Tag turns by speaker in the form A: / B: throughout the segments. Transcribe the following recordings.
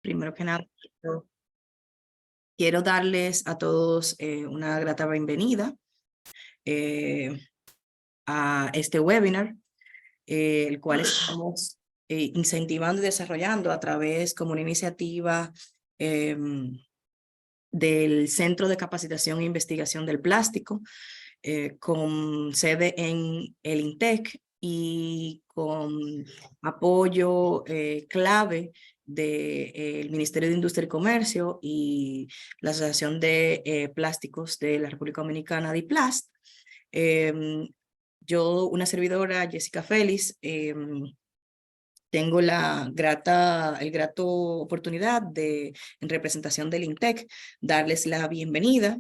A: Primero que nada, yo quiero darles a todos una grata bienvenida eh, a este webinar, el cual estamos incentivando y desarrollando a través como una iniciativa del Centro de Capacitación e Investigación del Plástico, con sede en el INTEC y con apoyo clave del Ministerio de Industria y Comercio y la Asociación de Plásticos de la República Dominicana, DIPLAST. Yo, una servidora, Jessica Félix, tengo el grato oportunidad de, en representación del INTEC, darles la bienvenida.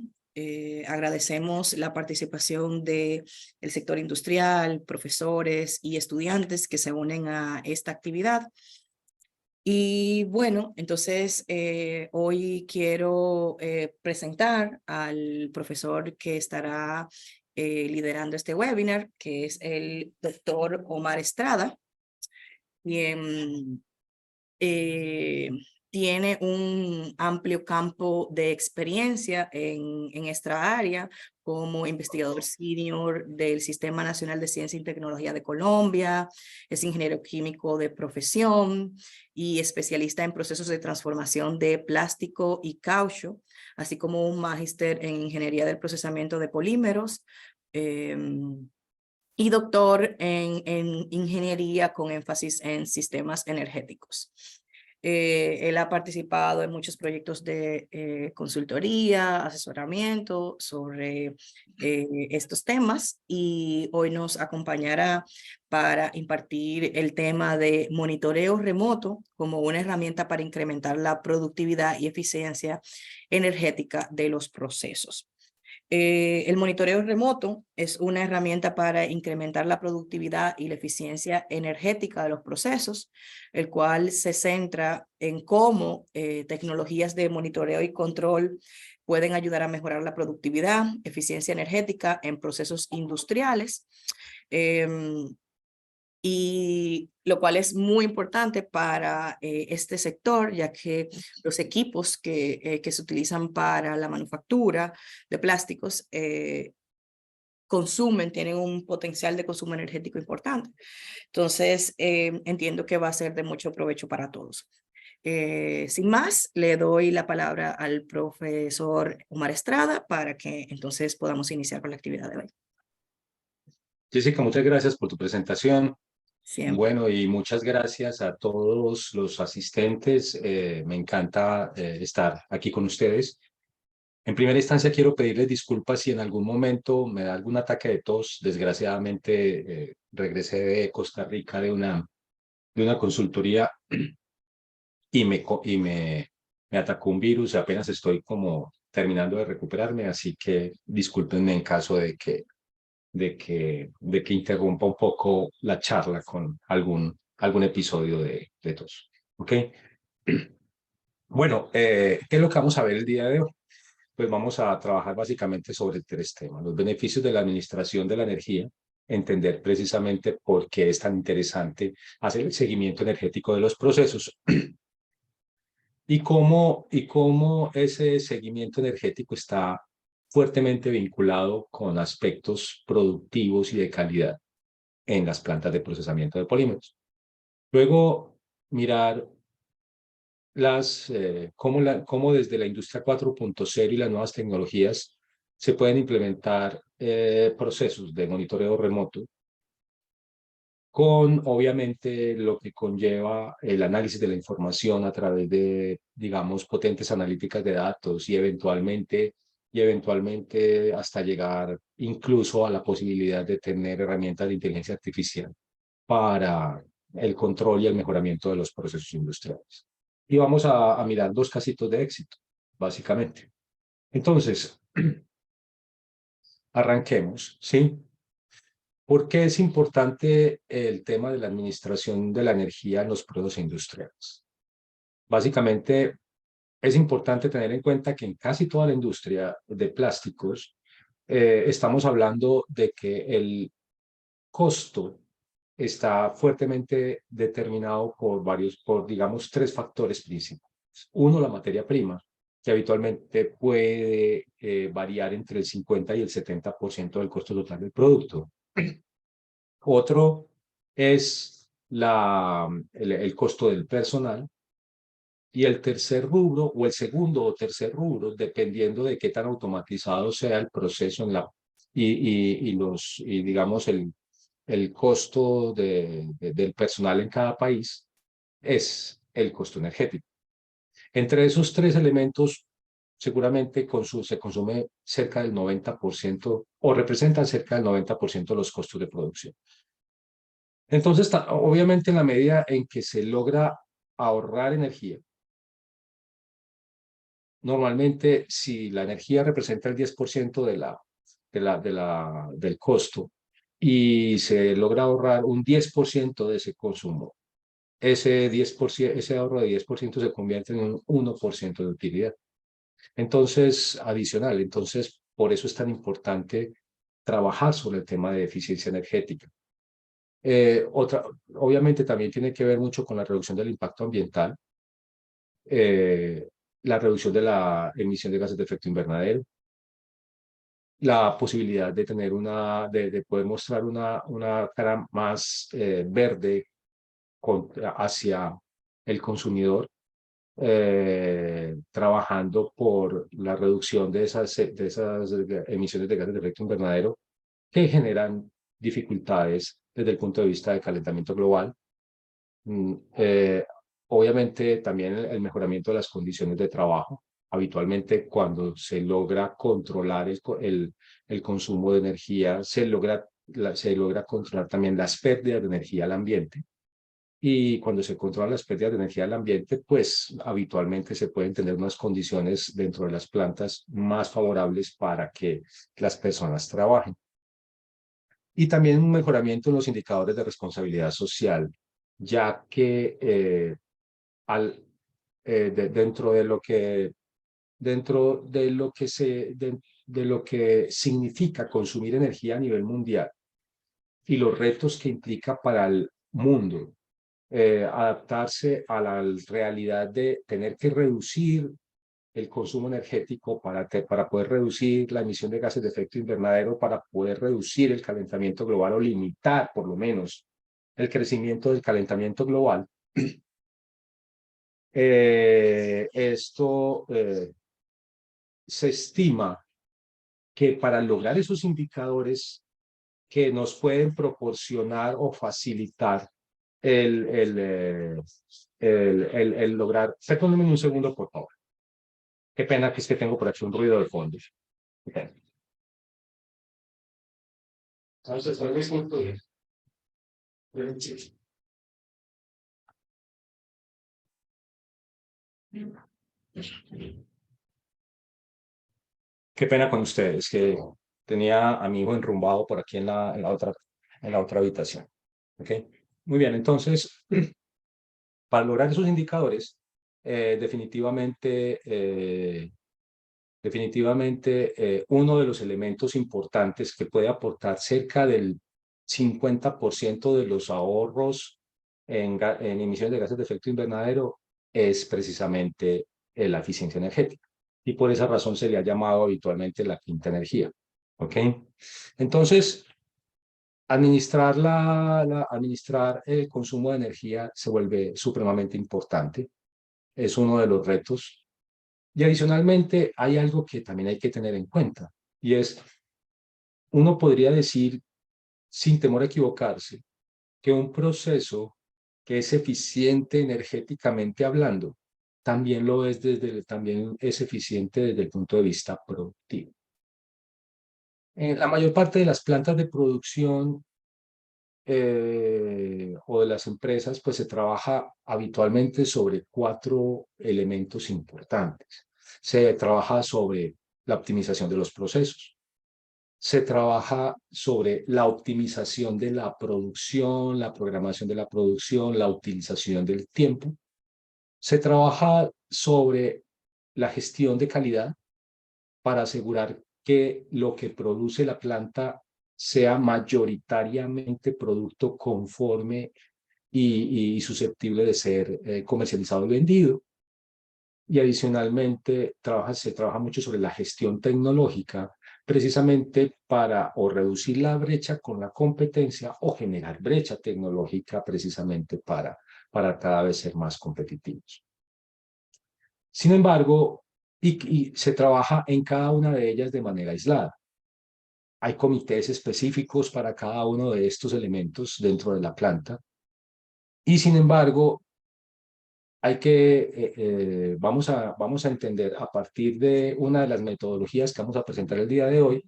A: Agradecemos la participación del sector industrial, profesores y estudiantes que se unen a esta actividad. Y bueno, entonces hoy quiero presentar al profesor que estará liderando este webinar, que es el doctor Omar Estrada, quien tiene un amplio campo de experiencia en esta área como investigador senior del Sistema Nacional de Ciencia y Tecnología de Colombia, es ingeniero químico de profesión y especialista en procesos de transformación de plástico y caucho, así como un magíster en ingeniería del procesamiento de polímeros, y doctor en ingeniería con énfasis en sistemas energéticos. Él ha participado en muchos proyectos de consultoría, asesoramiento sobre estos temas y hoy nos acompañará para impartir el tema de monitoreo remoto como una herramienta para incrementar la productividad y eficiencia energética de los procesos. El monitoreo remoto es una herramienta para incrementar la productividad y la eficiencia energética de los procesos, el cual se centra en cómo tecnologías de monitoreo y control pueden ayudar a mejorar la productividad, eficiencia energética en procesos industriales. Y lo cual es muy importante para este sector, ya que los equipos que se utilizan para la manufactura de plásticos tienen un potencial de consumo energético importante. Entonces, entiendo que va a ser de mucho provecho para todos. Sin más, le doy la palabra al profesor Omar Estrada para que entonces podamos iniciar con la actividad de hoy.
B: Jessica, muchas gracias por tu presentación.
A: Siempre.
B: Bueno, y muchas gracias a todos los asistentes. Me encanta estar aquí con ustedes. En primera instancia, quiero pedirles disculpas si en algún momento me da algún ataque de tos. Desgraciadamente, regresé de Costa Rica de una consultoría y me atacó un virus. Apenas estoy como terminando de recuperarme, así que discúlpenme en caso de que interrumpa un poco la charla con algún episodio de tos. ¿Ok? Bueno, ¿qué es lo que vamos a ver el día de hoy? Pues vamos a trabajar básicamente sobre tres temas: los beneficios de la administración de la energía, entender precisamente por qué es tan interesante hacer el seguimiento energético de los procesos y cómo ese seguimiento energético está fuertemente vinculado con aspectos productivos y de calidad en las plantas de procesamiento de polímeros. Luego, mirar cómo desde la industria 4.0 y las nuevas tecnologías se pueden implementar procesos de monitoreo remoto con, obviamente, lo que conlleva el análisis de la información a través de, digamos, potentes analíticas de datos y eventualmente hasta llegar incluso a la posibilidad de tener herramientas de inteligencia artificial para el control y el mejoramiento de los procesos industriales. Y vamos a mirar dos casitos de éxito, básicamente. Entonces, arranquemos, ¿sí? ¿Por qué es importante el tema de la administración de la energía en los procesos industriales? Básicamente, es importante tener en cuenta que en casi toda la industria de plásticos estamos hablando de que el costo está fuertemente determinado por digamos, tres factores principales. Uno, la materia prima, que habitualmente puede variar entre el 50 y el 70% del costo total del producto. Otro es el costo del personal. Y el tercer rubro, o el segundo o tercer rubro, dependiendo de qué tan automatizado sea el proceso y digamos, el costo del personal en cada país, es el costo energético. Entre esos tres elementos, seguramente se consume cerca del 90% o representan cerca del 90% de los costos de producción. Entonces, obviamente, en la medida en que se logra ahorrar energía, normalmente, si la energía representa el 10% del costo y se logra ahorrar un 10% de ese consumo, ese 10%, ese ahorro de 10% se convierte en un 1% de utilidad. Entonces, adicional, entonces, por eso es tan importante trabajar sobre el tema de eficiencia energética. Obviamente también tiene que ver mucho con la reducción del impacto ambiental, eh, la reducción de la emisión de gases de efecto invernadero, la posibilidad de tener de poder mostrar una cara más verde hacia el consumidor, trabajando por la reducción de esas emisiones de gases de efecto invernadero que generan dificultades desde el punto de vista de calentamiento global. Obviamente también el mejoramiento de las condiciones de trabajo. Habitualmente cuando se logra controlar el consumo de energía, se logra controlar también las pérdidas de energía al ambiente. Y cuando se controlan las pérdidas de energía al ambiente, pues habitualmente se pueden tener unas condiciones dentro de las plantas más favorables para que las personas trabajen. Y también un mejoramiento en los indicadores de responsabilidad social, ya que dentro de lo que significa consumir energía a nivel mundial y los retos que implica para el mundo, adaptarse a la realidad de tener que reducir el consumo energético para poder reducir la emisión de gases de efecto invernadero, para poder reducir el calentamiento global o limitar por lo menos el crecimiento del calentamiento global. Esto se estima que para lograr esos indicadores que nos pueden proporcionar o facilitar el lograr. Perdónenme un segundo, por favor. Qué pena que es que tengo por aquí un ruido de fondo. Okay. Entonces, qué pena con ustedes, que tenía a mi hijo enrumbado por aquí en la otra habitación. ¿Okay? Muy bien, entonces, para lograr esos indicadores, definitivamente uno de los elementos importantes que puede aportar cerca del 50% de los ahorros en emisiones de gases de efecto invernadero es precisamente la eficiencia energética. Y por esa razón se le ha llamado habitualmente la quinta energía. ¿Ok? Entonces, administrar el consumo de energía se vuelve supremamente importante. Es uno de los retos. Y adicionalmente hay algo que también hay que tener en cuenta, y es, uno podría decir, sin temor a equivocarse, que un proceso que es eficiente energéticamente hablando, también es eficiente desde el punto de vista productivo. En la mayor parte de las plantas de producción o de las empresas, pues se trabaja habitualmente sobre 4 elementos importantes. Se trabaja sobre la optimización de los procesos. Se trabaja sobre la optimización de la producción, la programación de la producción, la utilización del tiempo. Se trabaja sobre la gestión de calidad para asegurar que lo que produce la planta sea mayoritariamente producto conforme y susceptible de ser comercializado y vendido. y adicionalmente se trabaja mucho sobre la gestión tecnológica, precisamente para o reducir la brecha con la competencia o generar brecha tecnológica precisamente para cada vez ser más competitivos. Sin embargo, y se trabaja en cada una de ellas de manera aislada. Hay comités específicos para cada uno de estos elementos dentro de la planta y sin embargo vamos a entender a partir de una de las metodologías que vamos a presentar el día de hoy,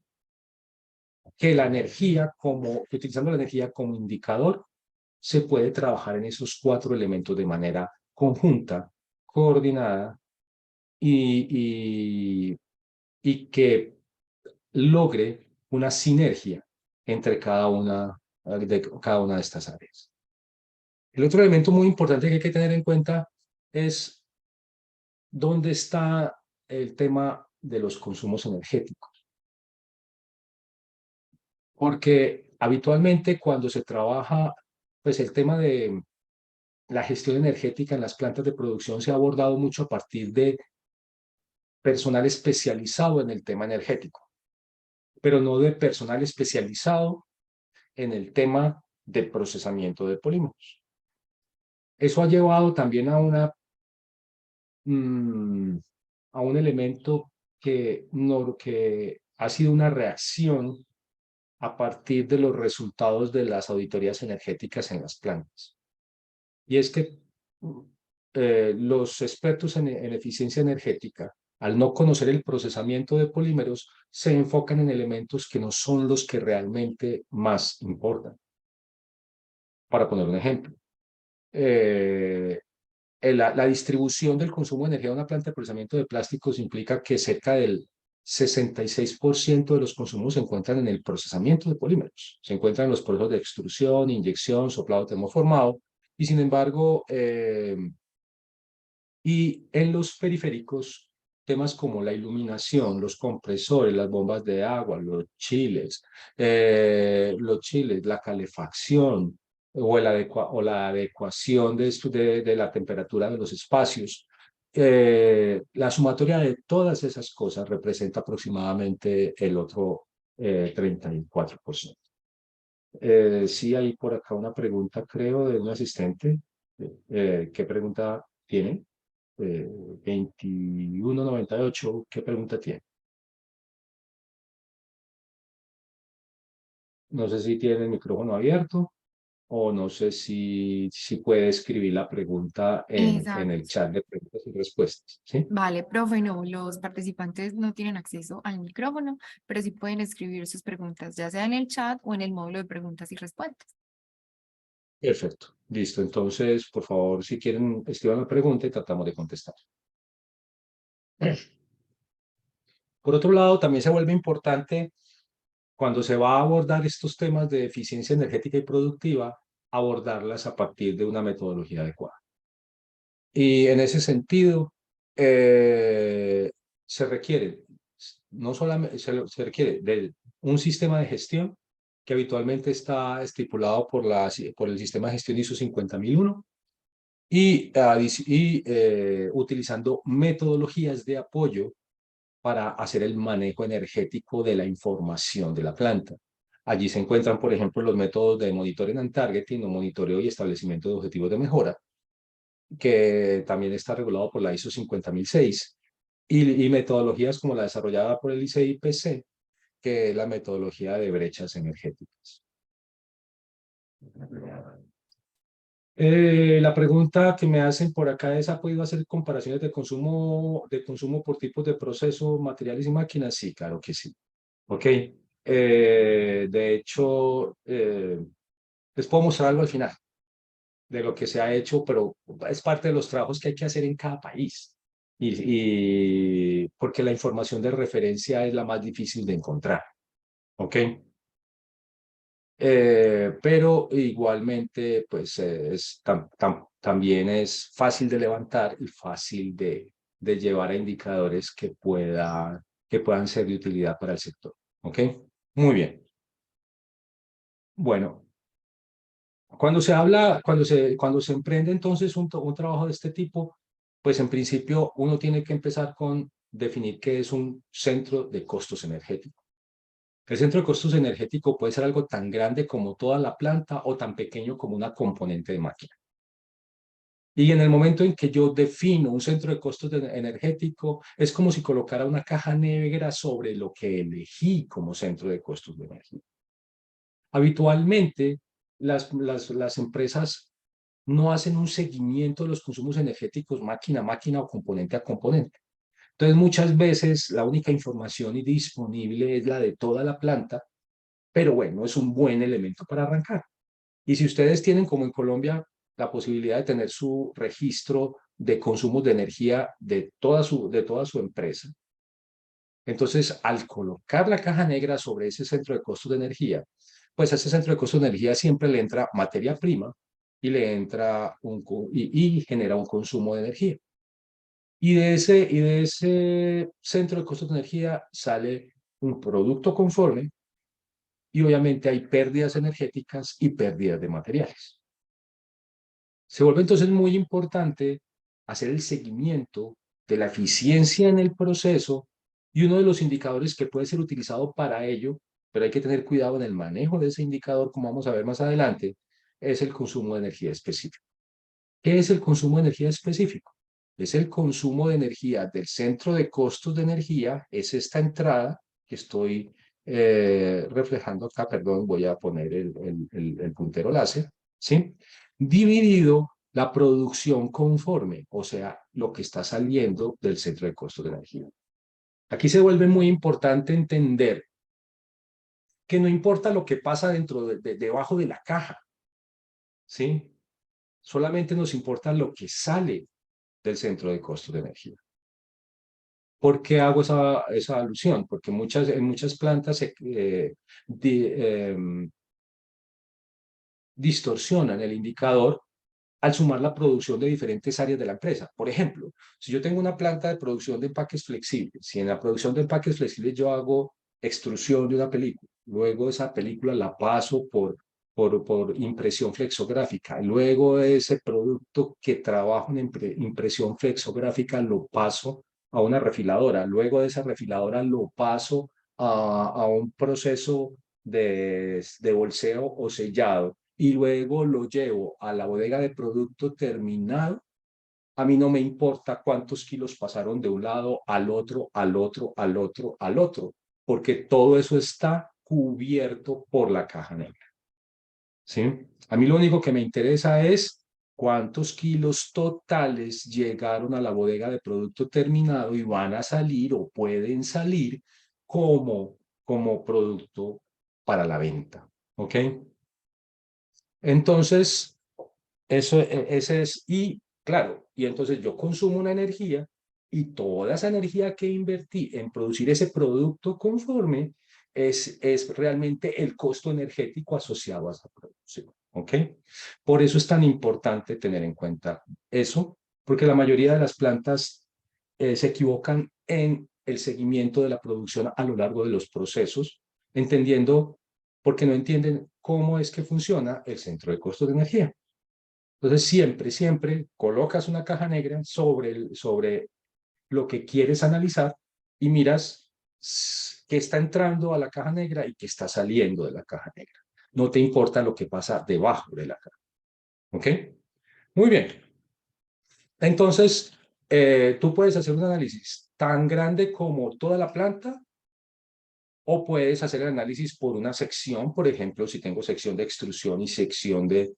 B: que la energía, utilizando la energía como indicador, se puede trabajar en esos 4 elementos de manera conjunta, coordinada y, y que logre una sinergia entre cada una de estas áreas. El otro elemento muy importante que hay que tener en cuenta es dónde está el tema de los consumos energéticos. Porque habitualmente cuando se trabaja, pues el tema de la gestión energética en las plantas de producción se ha abordado mucho a partir de personal especializado en el tema energético, pero no de personal especializado en el tema de procesamiento de polímeros. Eso ha llevado también a un elemento que ha sido una reacción a partir de los resultados de las auditorías energéticas en las plantas. Y es que los expertos en eficiencia energética, al no conocer el procesamiento de polímeros, se enfocan en elementos que no son los que realmente más importan. Para poner un ejemplo, la distribución del consumo de energía de una planta de procesamiento de plásticos implica que cerca del 66% de los consumos se encuentran en el procesamiento de polímeros. Se encuentran en los procesos de extrusión, inyección, soplado termoformado, y sin embargo, y en los periféricos, temas como la iluminación, los compresores, las bombas de agua, los chiles, la calefacción o la adecuación de la temperatura de los espacios. La sumatoria de todas esas cosas representa aproximadamente el otro 34%. Sí, hay por acá una pregunta, creo, de un asistente. ¿Qué pregunta tiene? 2198, ¿qué pregunta tiene? No sé si tiene el micrófono abierto o no sé si puede escribir la pregunta en el
C: Exacto.
B: chat de preguntas y respuestas, ¿sí?
C: Vale, profe, no, los participantes no tienen acceso al micrófono, pero sí pueden escribir sus preguntas, ya sea en el chat o en el módulo de preguntas y respuestas.
B: Perfecto, listo. Entonces, por favor, si quieren, escriban la pregunta y tratamos de contestar. Por otro lado, también se vuelve importante cuando se va a abordar estos temas de eficiencia energética y productiva, abordarlas a partir de una metodología adecuada. Y en ese sentido, se requiere, no solamente se requiere de un sistema de gestión que habitualmente está estipulado por el sistema de gestión ISO 50001 y utilizando metodologías de apoyo para hacer el manejo energético de la información de la planta. Allí se encuentran, por ejemplo, los métodos de monitoring and targeting o monitoreo y establecimiento de objetivos de mejora, que también está regulado por la ISO 50006, y metodologías como la desarrollada por el ICIPC, que es la metodología de brechas energéticas. La pregunta que me hacen por acá es: ¿ha podido hacer comparaciones de consumo por tipos de proceso, materiales y máquinas? Sí, claro que sí. Ok. De hecho, les puedo mostrar algo al final de lo que se ha hecho, pero es parte de los trabajos que hay que hacer en cada país. Y porque la información de referencia es la más difícil de encontrar. ¿Ok? Pero igualmente, pues también es fácil de levantar y fácil de llevar a indicadores que puedan ser de utilidad para el sector. ¿Ok? Muy bien. Bueno, cuando se emprende entonces un trabajo de este tipo, Pues en principio uno tiene que empezar con definir qué es un centro de costos energéticos. El centro de costos energético puede ser algo tan grande como toda la planta o tan pequeño como una componente de máquina. Y en el momento en que yo defino un centro de costos energético, es como si colocara una caja negra sobre lo que elegí como centro de costos de energía. Habitualmente, las empresas no hacen un seguimiento de los consumos energéticos máquina a máquina o componente a componente. Entonces, muchas veces la única información disponible es la de toda la planta, pero bueno, es un buen elemento para arrancar. Y si ustedes tienen, como en Colombia, la posibilidad de tener su registro de consumos de energía de toda su empresa, entonces al colocar la caja negra sobre ese centro de costos de energía, pues a ese centro de costos de energía siempre le entra materia prima y le entra y genera un consumo de energía. Y de ese centro de costos de energía sale un producto conforme y obviamente hay pérdidas energéticas y pérdidas de materiales. Se vuelve entonces muy importante hacer el seguimiento de la eficiencia en el proceso y uno de los indicadores que puede ser utilizado para ello, pero hay que tener cuidado en el manejo de ese indicador, como vamos a ver más adelante, es el consumo de energía específico. ¿Qué es el consumo de energía específico? Es el consumo de energía del centro de costos de energía, es esta entrada que estoy reflejando acá, perdón, voy a poner el puntero láser, ¿sí? Dividido la producción conforme, o sea, lo que está saliendo del centro de costos de energía. Aquí se vuelve muy importante entender que no importa lo que pasa debajo de la caja, ¿sí? Solamente nos importa lo que sale del centro de costos de energía. ¿Por qué hago esa alusión? Porque en muchas plantas se distorsionan el indicador al sumar la producción de diferentes áreas de la empresa. Por ejemplo, si yo tengo una planta de producción de empaques flexibles, si en la producción de empaques flexibles yo hago extrusión de una película, luego esa película la paso por impresión flexográfica, luego ese producto que trabajo en impresión flexográfica lo paso a una refiladora, luego de esa refiladora lo paso a un proceso de bolseo o sellado y luego lo llevo a la bodega de producto terminado, a mí no me importa cuántos kilos pasaron de un lado al otro, al otro, al otro, al otro, porque todo eso está cubierto por la caja negra. ¿Sí? A mí lo único que me interesa es cuántos kilos totales llegaron a la bodega de producto terminado y van a salir o pueden salir como producto para la venta. ¿Ok? Entonces, ese es, y claro, y entonces yo consumo una energía y toda esa energía que invertí en producir ese producto conforme es realmente el costo energético asociado a esa producción. ¿Ok? Por eso es tan importante tener en cuenta eso, porque la mayoría de las plantas se equivocan en el seguimiento de la producción a lo largo de los procesos, entendiendo porque no entienden cómo es que funciona el centro de costos de energía. Entonces, siempre colocas una caja negra sobre lo que quieres analizar y miras qué está entrando a la caja negra y qué está saliendo de la caja negra. No te importa lo que pasa debajo de la caja. ¿Ok? Muy bien. Entonces, tú puedes hacer un análisis tan grande como toda la planta o puedes hacer el análisis por una sección, por ejemplo, si tengo sección de extrusión y sección de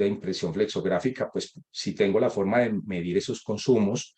B: impresión flexográfica, pues si tengo la forma de medir esos consumos,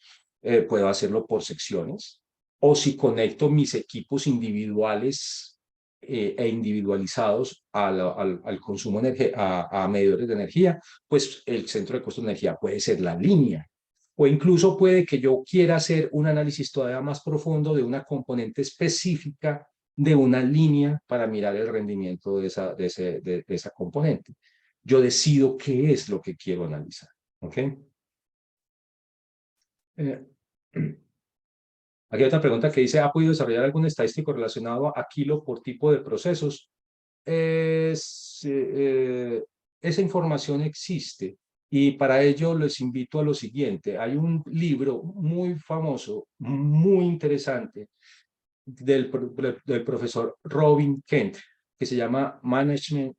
B: puedo hacerlo por secciones. O si conecto mis equipos individuales e individualizados al consumo a medidores de energía, pues el centro de costos de energía puede ser la línea. O incluso puede que yo quiera hacer un análisis todavía más profundo de una componente específica de una línea para mirar el rendimiento de esa componente. Yo decido qué es lo que quiero analizar. ¿Ok? Aquí hay otra pregunta que dice, ¿ha podido desarrollar algún estadístico relacionado a kilo por tipo de procesos? Esa información existe Y para ello les invito a lo siguiente. Hay un libro muy famoso, muy interesante, del profesor Robin Kent, que se llama Managing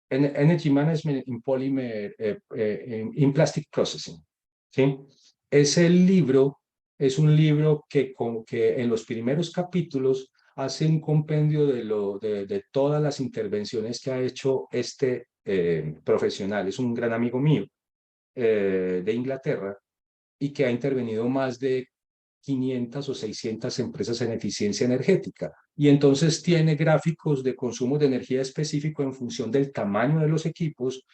B: Energy Management in Polymer in Plastic Processing. ¿Sí? Ese libro es un libro que en los primeros capítulos hace un compendio de todas las intervenciones que ha hecho este profesional. Es un gran amigo mío de Inglaterra y que ha intervenido más de 500 o 600 empresas en eficiencia energética. Y entonces tiene gráficos de consumo de energía específico en función del tamaño de los equipos,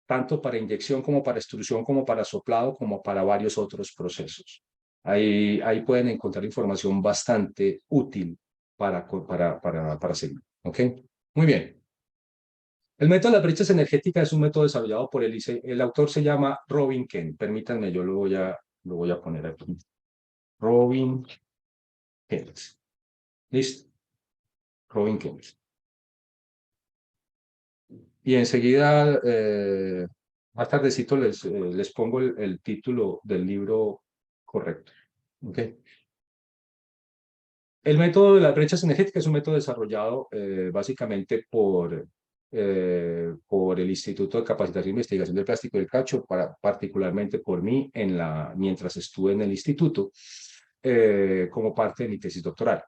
B: tanto para inyección como para extrusión, como para soplado, como para varios otros procesos. Ahí pueden encontrar información bastante útil para seguir. ¿Ok? Muy bien. El método de las brechas energéticas es un método desarrollado por el autor se llama Robin Kent. Permítanme, yo lo voy a poner aquí. Robin Kent. ¿Listo? Robin Kent. Y enseguida, más tardecito, les pongo el título del libro correcto. ¿Ok? El método de las brechas energéticas es un método desarrollado básicamente por el Instituto de Capacitación e Investigación del Plástico y del Cacho, particularmente por mí mientras estuve en el instituto como parte de mi tesis doctoral.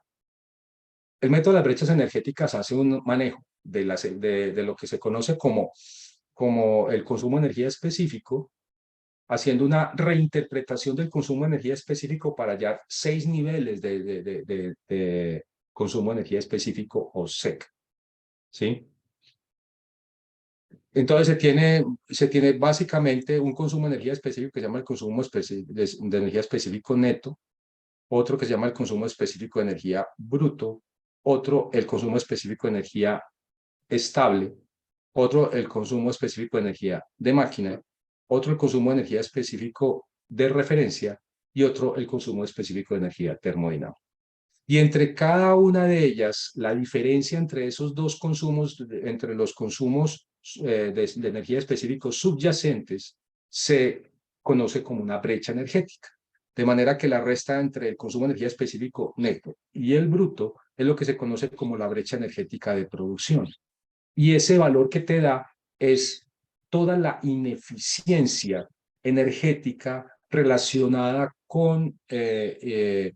B: El método de las brechas energéticas hace un manejo de lo que se conoce como el consumo de energía específico, haciendo una reinterpretación del consumo de energía específico para hallar 6 niveles de consumo de energía específico o SEC. ¿Sí? Entonces se tiene básicamente un consumo de energía específico que se llama el consumo de energía específico neto, otro que se llama el consumo específico de energía bruto, otro el consumo específico de energía estable, otro el consumo específico de energía de máquina, otro el consumo de energía específico de referencia y otro el consumo específico de energía termodinámica. Y entre cada una de ellas, la diferencia entre esos dos consumos, entre los consumos de energía específicos subyacentes, se conoce como una brecha energética. De manera que la resta entre el consumo de energía específico neto y el bruto es lo que se conoce como la brecha energética de producción. Y ese valor que te da es toda la ineficiencia energética relacionada con, es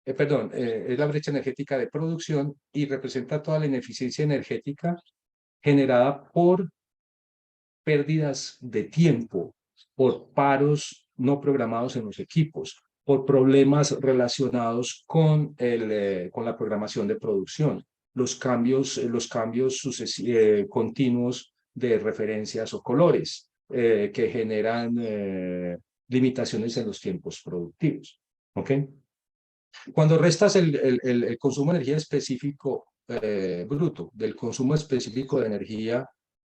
B: la brecha energética de producción y representa toda la ineficiencia energética generada por pérdidas de tiempo, por paros no programados en los equipos, por problemas relacionados con la programación de producción, los cambios continuos de referencias o colores que generan limitaciones en los tiempos productivos. ¿Ok? Cuando restas el consumo de energía específico bruto del consumo específico de energía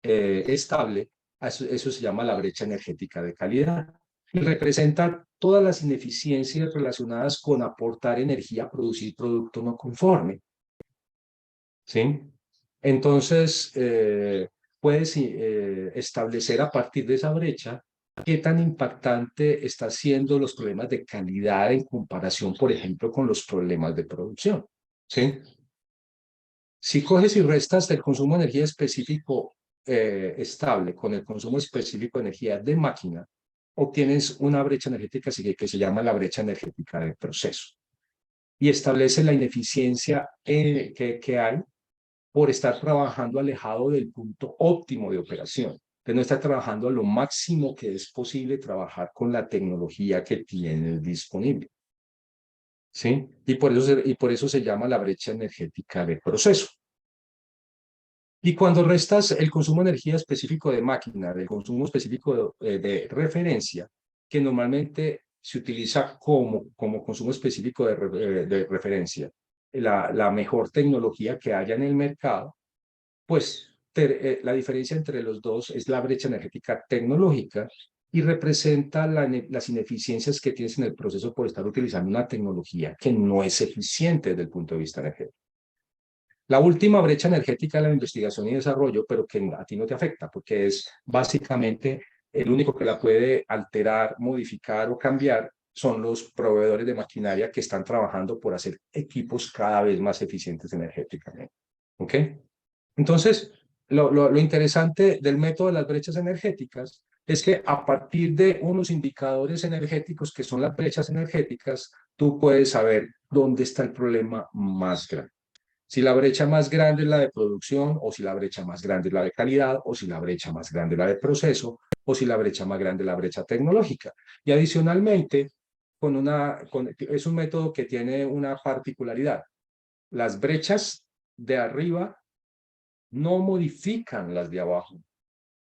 B: estable, eso se llama la brecha energética de calidad y representa todas las ineficiencias relacionadas con aportar energía a producir producto no conforme. ¿Sí? Entonces, puedes establecer a partir de esa brecha qué tan impactante están siendo los problemas de calidad en comparación, por ejemplo, con los problemas de producción. ¿Sí? Si coges y restas el consumo de energía específico estable con el consumo específico de energía de máquina, obtienes una brecha energética que se llama la brecha energética de proceso. Y establece la ineficiencia que hay por estar trabajando alejado del punto óptimo de operación, de no estar trabajando a lo máximo que es posible trabajar con la tecnología que tienes disponible. ¿Sí? Y por eso se llama la brecha energética de proceso. Y cuando restas el consumo de energía específico de máquina, del consumo específico de referencia, que normalmente se utiliza como consumo específico de referencia, la mejor tecnología que haya en el mercado, pues la diferencia entre los dos es la brecha energética tecnológica y representa las ineficiencias que tienes en el proceso por estar utilizando una tecnología que no es eficiente desde el punto de vista energético. La última brecha energética de la investigación y desarrollo, pero que a ti no te afecta, porque es básicamente el único que la puede alterar, modificar o cambiar, son los proveedores de maquinaria que están trabajando por hacer equipos cada vez más eficientes energéticamente. ¿Ok? Entonces, lo interesante del método de las brechas energéticas es que a partir de unos indicadores energéticos que son las brechas energéticas, tú puedes saber dónde está el problema más grande. Si la brecha más grande es la de producción, o si la brecha más grande es la de calidad, o si la brecha más grande es la de proceso, o si la brecha más grande es la brecha tecnológica. Y adicionalmente, es un método que tiene una particularidad. Las brechas de arriba no modifican las de abajo,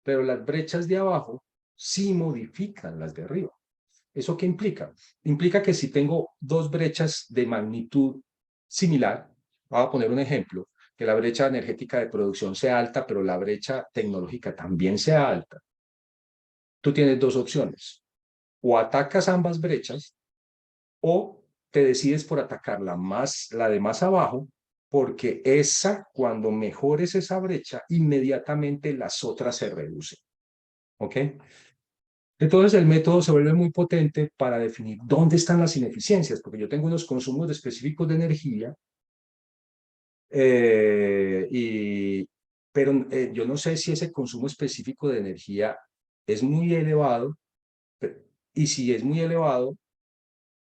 B: pero las brechas de abajo sí modifican las de arriba. ¿Eso qué implica? Implica que si tengo dos brechas de magnitud similar, voy a poner un ejemplo, que la brecha energética de producción sea alta, pero la brecha tecnológica también sea alta. Tú tienes dos opciones. O atacas ambas brechas o te decides por atacar la de más abajo, porque esa, cuando mejores esa brecha, inmediatamente las otras se reducen. ¿Ok? Entonces el método se vuelve muy potente para definir dónde están las ineficiencias, porque yo tengo unos consumos específicos de energía, pero yo no sé si ese consumo específico de energía es muy elevado, y si es muy elevado,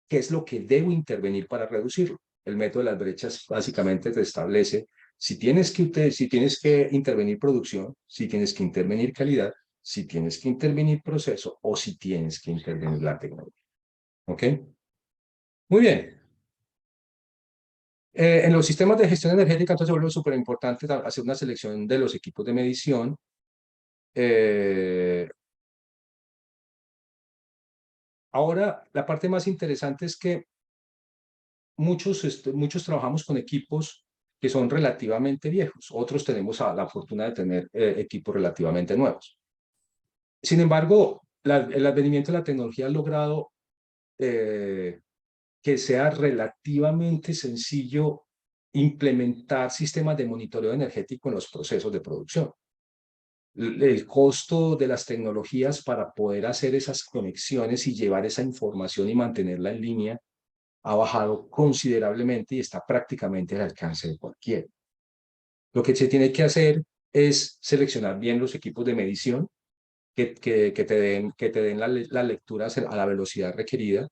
B: ¿qué es lo que debo intervenir para reducirlo? El método de las brechas básicamente te establece si tienes que intervenir producción, si tienes que intervenir calidad, si tienes que intervenir proceso o si tienes que intervenir la tecnología. ¿Ok? Muy bien. En los sistemas de gestión energética, entonces, vuelve súper importante hacer una selección de los equipos de medición. Ahora, la parte más interesante es que muchos trabajamos con equipos que son relativamente viejos. Otros tenemos la fortuna de tener equipos relativamente nuevos. Sin embargo, el advenimiento de la tecnología ha logrado que sea relativamente sencillo implementar sistemas de monitoreo energético en los procesos de producción. El costo de las tecnologías para poder hacer esas conexiones y llevar esa información y mantenerla en línea ha bajado considerablemente y está prácticamente al alcance de cualquiera. Lo que se tiene que hacer es seleccionar bien los equipos de medición que te den las lecturas a la velocidad requerida,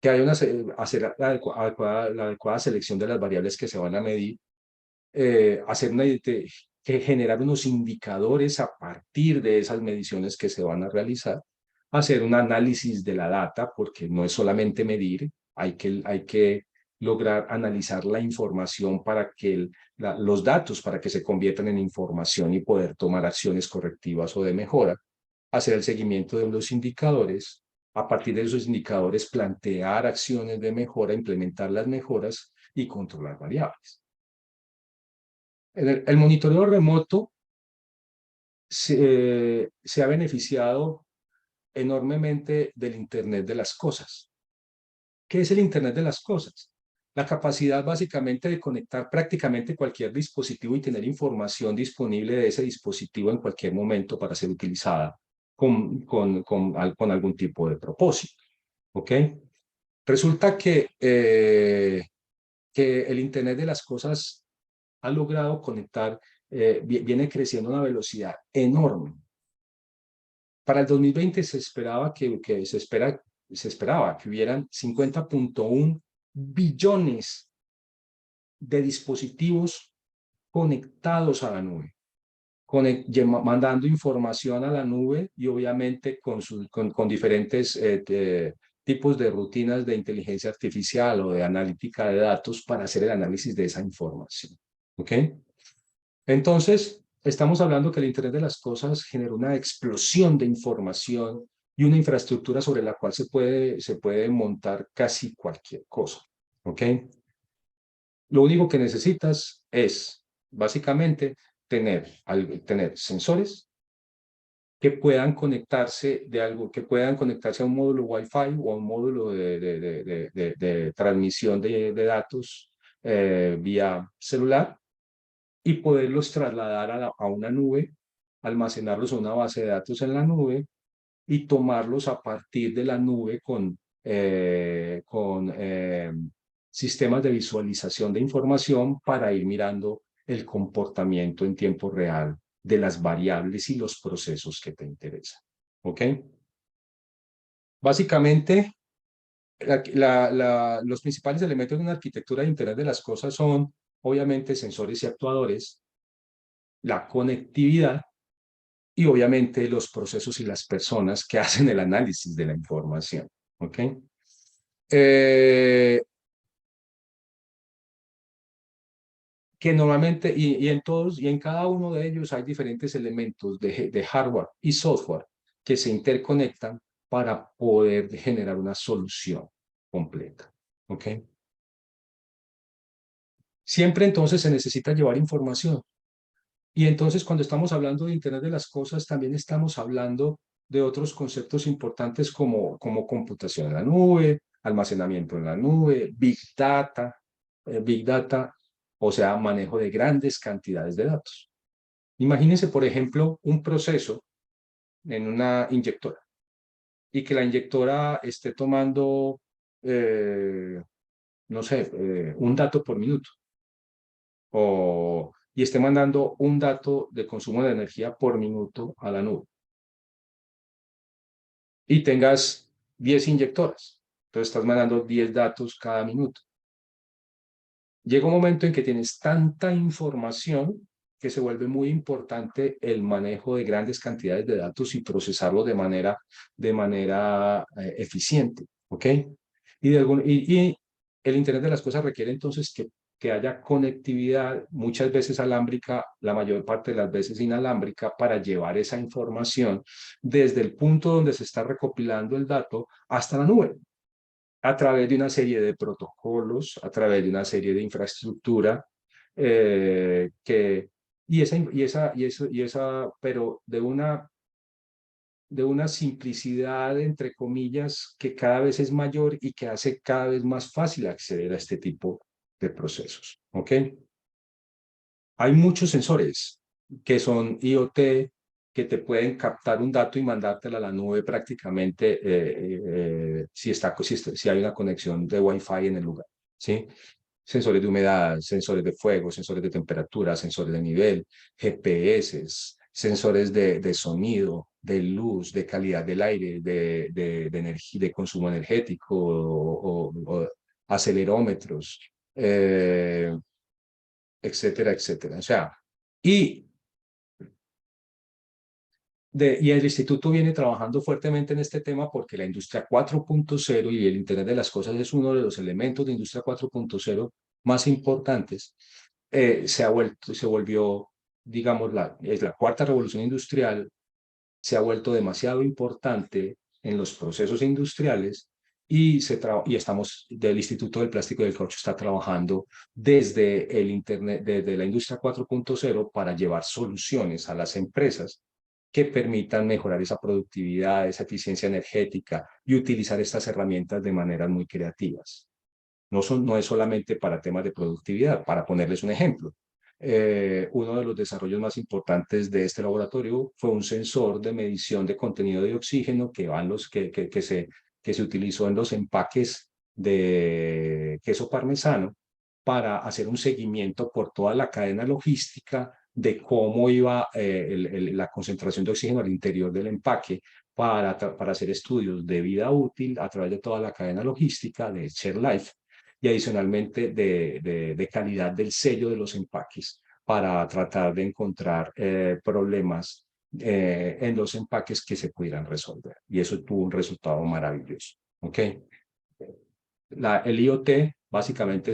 B: que haya hacer la adecuada selección de las variables que se van a medir, que generar unos indicadores a partir de esas mediciones que se van a realizar, hacer un análisis de la data, porque no es solamente medir, hay que lograr analizar la información para que los datos para que se conviertan en información y poder tomar acciones correctivas o de mejora, hacer el seguimiento de los indicadores, a partir de esos indicadores plantear acciones de mejora, implementar las mejoras y controlar variables. El monitoreo remoto se ha beneficiado enormemente del Internet de las cosas. ¿Qué es el Internet de las cosas? La capacidad básicamente de conectar prácticamente cualquier dispositivo y tener información disponible de ese dispositivo en cualquier momento para ser utilizada con algún tipo de propósito. ¿Ok? Resulta que el Internet de las cosas ha logrado conectar, viene creciendo a una velocidad enorme. Para el 2020 se esperaba se esperaba que hubieran 50.1 billones de dispositivos conectados a la nube, mandando información a la nube y obviamente con diferentes tipos de rutinas de inteligencia artificial o de analítica de datos para hacer el análisis de esa información. ¿Ok? Entonces, estamos hablando que el Internet de las Cosas genera una explosión de información y una infraestructura sobre la cual se puede montar casi cualquier cosa. ¿Ok? Lo único que necesitas es, básicamente, tener sensores que puedan conectarse que puedan conectarse a un módulo Wi-Fi o a un módulo de transmisión de datos vía celular, y poderlos trasladar a una nube, almacenarlos en una base de datos en la nube y tomarlos a partir de la nube con sistemas de visualización de información para ir mirando el comportamiento en tiempo real de las variables y los procesos que te interesan. ¿Ok? Básicamente, los principales elementos de una arquitectura de Internet de las cosas son, obviamente, sensores y actuadores, la conectividad y, obviamente, los procesos y las personas que hacen el análisis de la información. ¿Ok? Que normalmente, y en todos, y en cada uno de ellos hay diferentes elementos de hardware y software que se interconectan para poder generar una solución completa. ¿Ok? Siempre entonces se necesita llevar información. Y entonces cuando estamos hablando de Internet de las cosas, también estamos hablando de otros conceptos importantes como computación en la nube, almacenamiento en la nube, Big Data, o sea, manejo de grandes cantidades de datos. Imagínense, por ejemplo, un proceso en una inyectora y que la inyectora esté tomando, no sé, un dato por minuto y esté mandando un dato de consumo de energía por minuto a la nube. Y tengas 10 inyectoras. Entonces estás mandando 10 datos cada minuto. Llega un momento en que tienes tanta información que se vuelve muy importante el manejo de grandes cantidades de datos y procesarlo de manera eficiente. ¿Ok? Y el Internet de las cosas requiere entonces que haya conectividad, muchas veces alámbrica, la mayor parte de las veces inalámbrica, para llevar esa información desde el punto donde se está recopilando el dato hasta la nube, a través de una serie de protocolos, a través de una serie de infraestructura, pero de una simplicidad, entre comillas, que cada vez es mayor y que hace cada vez más fácil acceder a este tipo de procesos. ¿Ok? Hay muchos sensores que son IoT, que te pueden captar un dato y mandártelo a la nube prácticamente si hay una conexión de Wi-Fi en el lugar. ¿Sí? Sensores de humedad, sensores de fuego, sensores de temperatura, sensores de nivel, GPS, sensores de sonido, de luz, de calidad del aire, de energía, de consumo energético o acelerómetros, etcétera, etcétera. O sea, y y el instituto viene trabajando fuertemente en este tema porque la industria 4.0 y el Internet de las cosas es uno de los elementos de industria 4.0 más importantes. Se volvió, digamos, es la cuarta revolución industrial, se ha vuelto demasiado importante en los procesos industriales y estamos, del Instituto del Plástico y del Caucho está trabajando desde el Internet, desde la industria 4.0 para llevar soluciones a las empresas que permitan mejorar esa productividad, esa eficiencia energética y utilizar estas herramientas de maneras muy creativas. No es solamente para temas de productividad, para ponerles un ejemplo. Uno de los desarrollos más importantes de este laboratorio fue un sensor de medición de contenido de oxígeno que se utilizó en los empaques de queso parmesano para hacer un seguimiento por toda la cadena logística de cómo iba la concentración de oxígeno al interior del empaque para hacer estudios de vida útil a través de toda la cadena logística de ShareLife y adicionalmente de calidad del sello de los empaques para tratar de encontrar problemas en los empaques que se pudieran resolver. Y eso tuvo un resultado maravilloso. ¿Ok? El IoT básicamente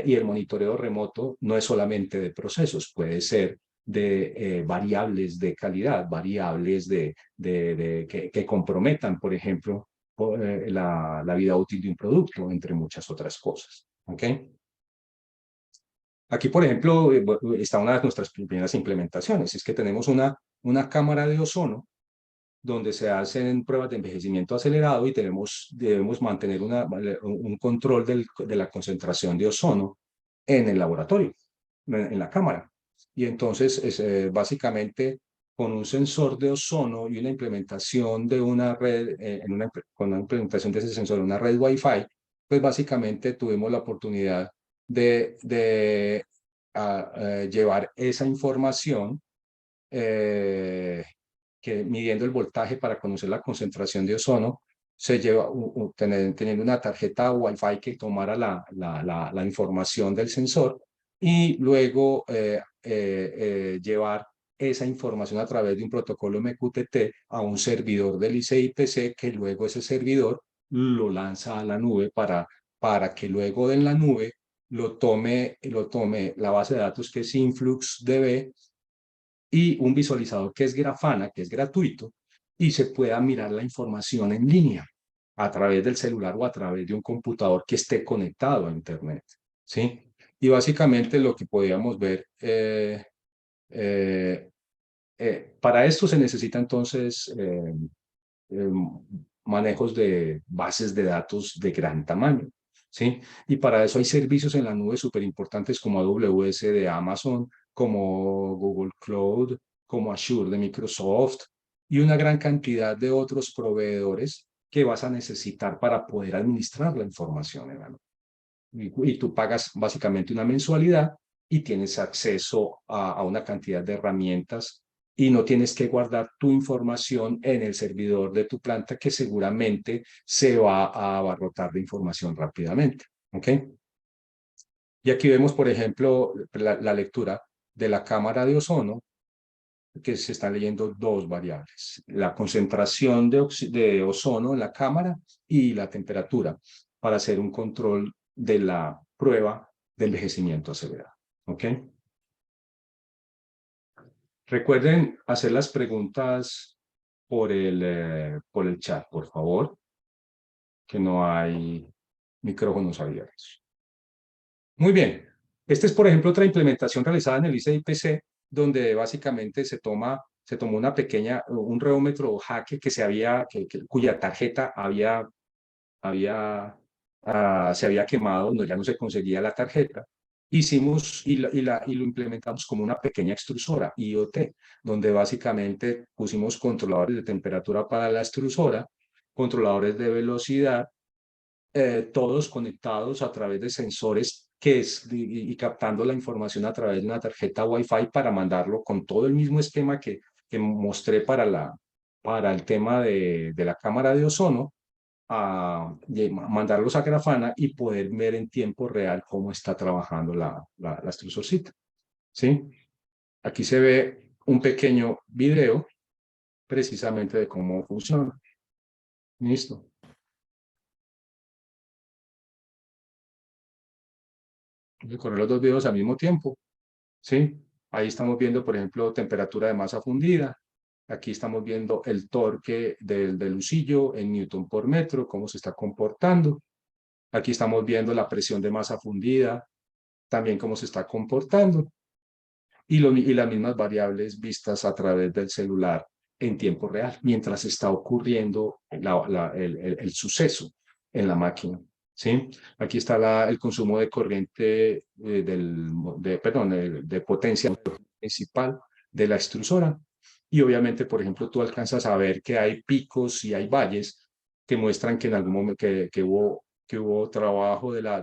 B: y el monitoreo remoto no es solamente de procesos, puede ser de variables de calidad, variables que comprometan, por ejemplo, la vida útil de un producto, entre muchas otras cosas. ¿Ok? Aquí, por ejemplo, está una de nuestras primeras implementaciones, es que tenemos una cámara de ozono donde se hacen pruebas de envejecimiento acelerado y debemos mantener un control de la concentración de ozono en el laboratorio. en la cámara. Y entonces, básicamente, con un sensor de ozono y una implementación de una red, con una implementación de ese sensor en una red Wi-Fi, pues básicamente tuvimos la oportunidad de llevar esa información que midiendo el voltaje para conocer la concentración de ozono, se lleva teniendo una tarjeta Wi-Fi que tomara la información del sensor y luego llevar esa información a través de un protocolo MQTT a un servidor del ICIPC que luego ese servidor lo lanza a la nube para que luego en la nube lo tome la base de datos que es InfluxDB y un visualizador que es Grafana, que es gratuito, y se pueda mirar la información en línea a través del celular o a través de un computador que esté conectado a Internet. ¿Sí? Y básicamente lo que podíamos ver, para esto se necesita entonces manejos de bases de datos de gran tamaño. ¿Sí? Y para eso hay servicios en la nube súper importantes como AWS de Amazon, como Google Cloud, como Azure de Microsoft y una gran cantidad de otros proveedores que vas a necesitar para poder administrar la información en la nube. Y tú pagas básicamente una mensualidad y tienes acceso a una cantidad de herramientas y no tienes que guardar tu información en el servidor de tu planta que seguramente se va a abarrotar de información rápidamente. ¿Ok? Y aquí vemos, por ejemplo, la lectura de la cámara de ozono, que se están leyendo dos variables, la concentración de ozono en la cámara y la temperatura, para hacer un control de la prueba de envejecimiento acelerado. ¿Ok? Recuerden hacer las preguntas por el chat, por favor, que no hay micrófonos abiertos. Muy bien. Esta es, por ejemplo, otra implementación realizada en el ICIPC, donde básicamente se tomó un reómetro Hacke cuya tarjeta se había quemado, ya no se conseguía la tarjeta. Hicimos y lo implementamos como una pequeña extrusora, IoT, donde básicamente pusimos controladores de temperatura para la extrusora, controladores de velocidad, todos conectados a través de sensores y captando la información a través de una tarjeta Wi-Fi para mandarlo con todo el mismo esquema que mostré para el tema de la cámara de ozono, mandarlos a Grafana y poder ver en tiempo real cómo está trabajando la extrusorcita. ¿Sí? Aquí se ve un pequeño video precisamente de cómo funciona. Listo. Voy a correr los dos videos al mismo tiempo. ¿Sí? Ahí estamos viendo, por ejemplo, temperatura de masa fundida. Aquí estamos viendo el torque del husillo en newton por metro, cómo se está comportando. Aquí estamos viendo la presión de masa fundida, también cómo se está comportando. Y las mismas variables vistas a través del celular en tiempo real, mientras está ocurriendo el suceso en la máquina. ¿Sí? Aquí está el consumo de corriente, de potencia principal de la extrusora. Y obviamente, por ejemplo, tú alcanzas a ver que hay picos y hay valles que muestran que en algún momento que hubo trabajo de la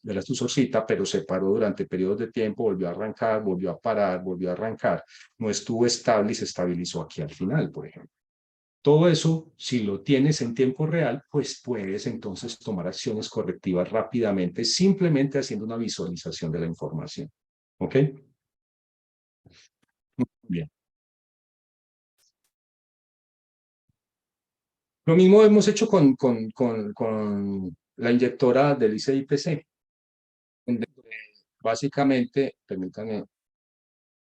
B: extrusorcita, pero se paró durante periodos de tiempo, volvió a arrancar, volvió a parar, volvió a arrancar. No estuvo estable y se estabilizó aquí al final, por ejemplo. Todo eso, si lo tienes en tiempo real, pues puedes entonces tomar acciones correctivas rápidamente, simplemente haciendo una visualización de la información. ¿Ok? Bien. Lo mismo hemos hecho con la inyectora del ICIPC. Básicamente, permítanme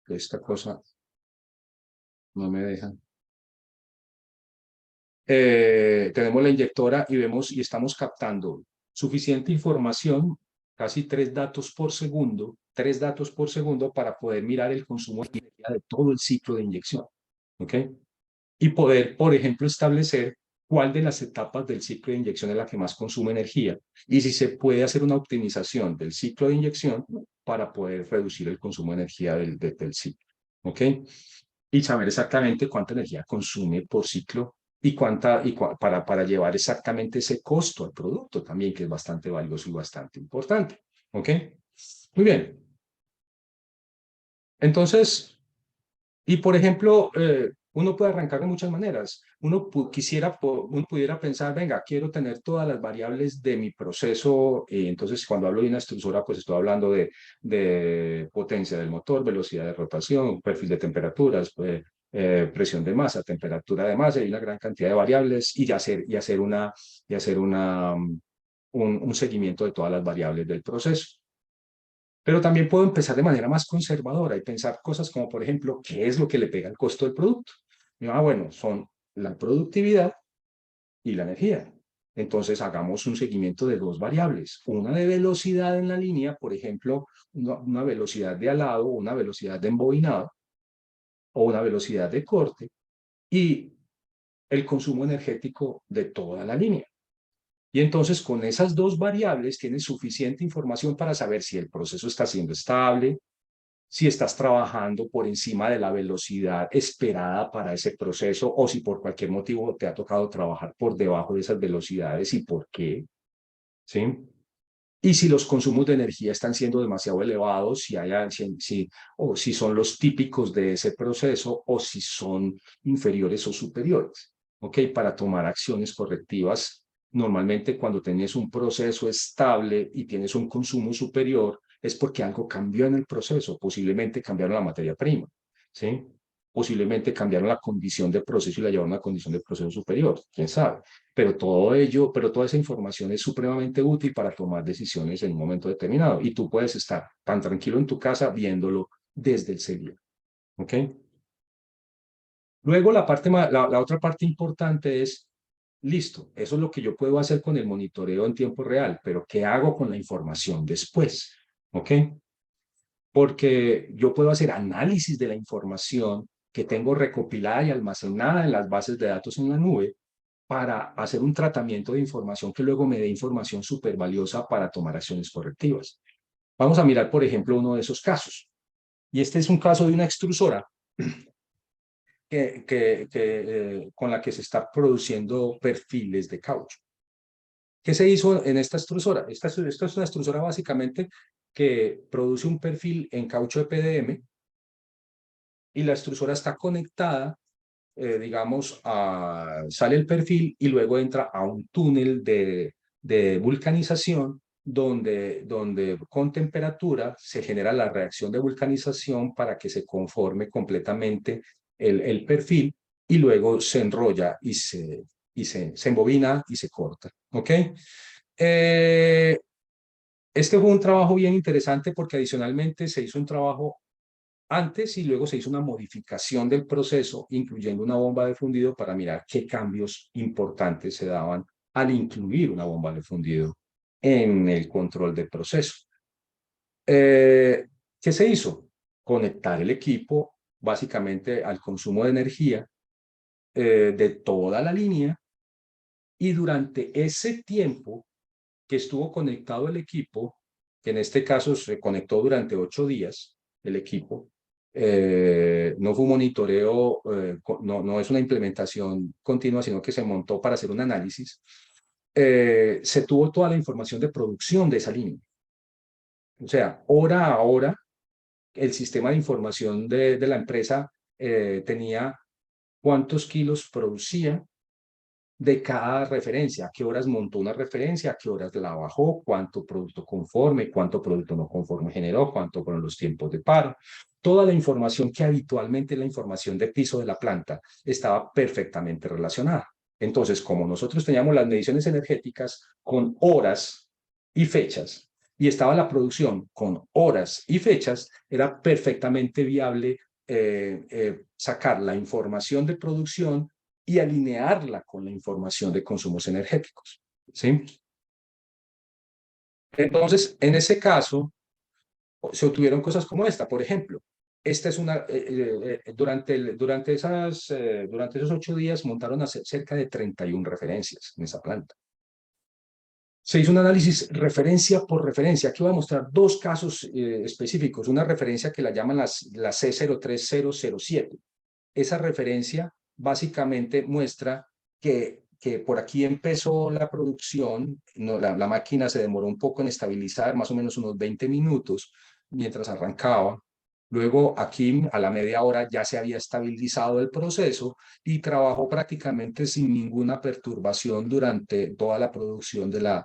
B: que esta cosa no me deja. Tenemos la inyectora y vemos y estamos captando suficiente información, casi 3 datos por segundo, 3 datos por segundo para poder mirar el consumo de energía de todo el ciclo de inyección. ¿Ok? Y poder, por ejemplo, establecer cuál de las etapas del ciclo de inyección es la que más consume energía y si se puede hacer una optimización del ciclo de inyección para poder reducir el consumo de energía del ciclo. ¿Ok? Y saber exactamente cuánta energía consume por ciclo y para llevar exactamente ese costo al producto también, que es bastante valioso y bastante importante. ¿Ok? Muy bien. Entonces, y por ejemplo, uno puede arrancar de muchas maneras. Uno pudiera pensar, venga, quiero tener todas las variables de mi proceso. Y entonces, cuando hablo de una extrusora, pues estoy hablando de potencia del motor, velocidad de rotación, perfil de temperaturas, presión de masa, temperatura de masa, y una gran cantidad de variables y hacer un seguimiento de todas las variables del proceso. Pero también puedo empezar de manera más conservadora y pensar cosas como, por ejemplo, ¿qué es lo que le pega al costo del producto? Bueno, son la productividad y la energía. Entonces, hagamos un seguimiento de dos variables. Una de velocidad en la línea, por ejemplo, una velocidad de alado, una velocidad de embobinado o una velocidad de corte y el consumo energético de toda la línea. Y entonces con esas dos variables tienes suficiente información para saber si el proceso está siendo estable, si estás trabajando por encima de la velocidad esperada para ese proceso o si por cualquier motivo te ha tocado trabajar por debajo de esas velocidades y por qué, ¿sí? Y si los consumos de energía están siendo demasiado elevados, o si son los típicos de ese proceso o si son inferiores o superiores, ¿ok? Para tomar acciones correctivas. Normalmente cuando tienes un proceso estable y tienes un consumo superior, es porque algo cambió en el proceso, posiblemente cambiaron la materia prima, ¿sí? Posiblemente cambiaron la condición de proceso y la llevaron a una condición de proceso superior, quién sabe. Pero toda esa información es supremamente útil para tomar decisiones en un momento determinado. Y tú puedes estar tan tranquilo en tu casa viéndolo desde el celular. ¿Ok? Luego la otra parte importante es, listo, eso es lo que yo puedo hacer con el monitoreo en tiempo real, pero ¿qué hago con la información después? ¿Ok? Porque yo puedo hacer análisis de la información que tengo recopilada y almacenada en las bases de datos en la nube para hacer un tratamiento de información que luego me dé información súper valiosa para tomar acciones correctivas. Vamos a mirar, por ejemplo, uno de esos casos. Y este es un caso de una extrusora con la que se está produciendo perfiles de caucho. ¿Qué se hizo en esta extrusora? Esta es una extrusora básicamente que produce un perfil en caucho de PDM y la extrusora está conectada, digamos, sale el perfil y luego entra a un túnel de vulcanización donde con temperatura se genera la reacción de vulcanización para que se conforme completamente el perfil y luego se enrolla y se embobina y se corta. ¿Ok? Este fue un trabajo bien interesante porque adicionalmente se hizo un trabajo antes y luego se hizo una modificación del proceso, incluyendo una bomba de fundido para mirar qué cambios importantes se daban al incluir una bomba de fundido en el control del proceso. ¿Qué se hizo? Conectar el equipo básicamente al consumo de energía de toda la línea y durante ese tiempo que estuvo conectado el equipo, que en este caso se conectó durante 8 días el equipo, no fue un monitoreo, no es una implementación continua, sino que se montó para hacer un análisis, se tuvo toda la información de producción de esa línea. O sea, hora a hora, el sistema de información de la empresa tenía cuántos kilos producía de cada referencia, a qué horas montó una referencia, a qué horas la bajó, cuánto producto conforme, cuánto producto no conforme generó, cuánto fueron los tiempos de paro. Toda la información que habitualmente es la información de piso de la planta estaba perfectamente relacionada. Entonces, como nosotros teníamos las mediciones energéticas con horas y fechas, y estaba la producción con horas y fechas, era perfectamente viable sacar la información de producción y alinearla con la información de consumos energéticos. ¿Sí? Entonces, en ese caso, se obtuvieron cosas como esta. Por ejemplo, esta es una, durante esos 8 días montaron cerca de 31 referencias en esa planta. Se hizo un análisis referencia por referencia. Aquí voy a mostrar dos casos específicos. Una referencia que la llaman la C03007. Esa referencia básicamente muestra que por aquí empezó la producción, no, la máquina se demoró un poco en estabilizar, más o menos unos 20 minutos mientras arrancaba. Luego aquí a la media hora ya se había estabilizado el proceso y trabajó prácticamente sin ninguna perturbación durante toda la producción del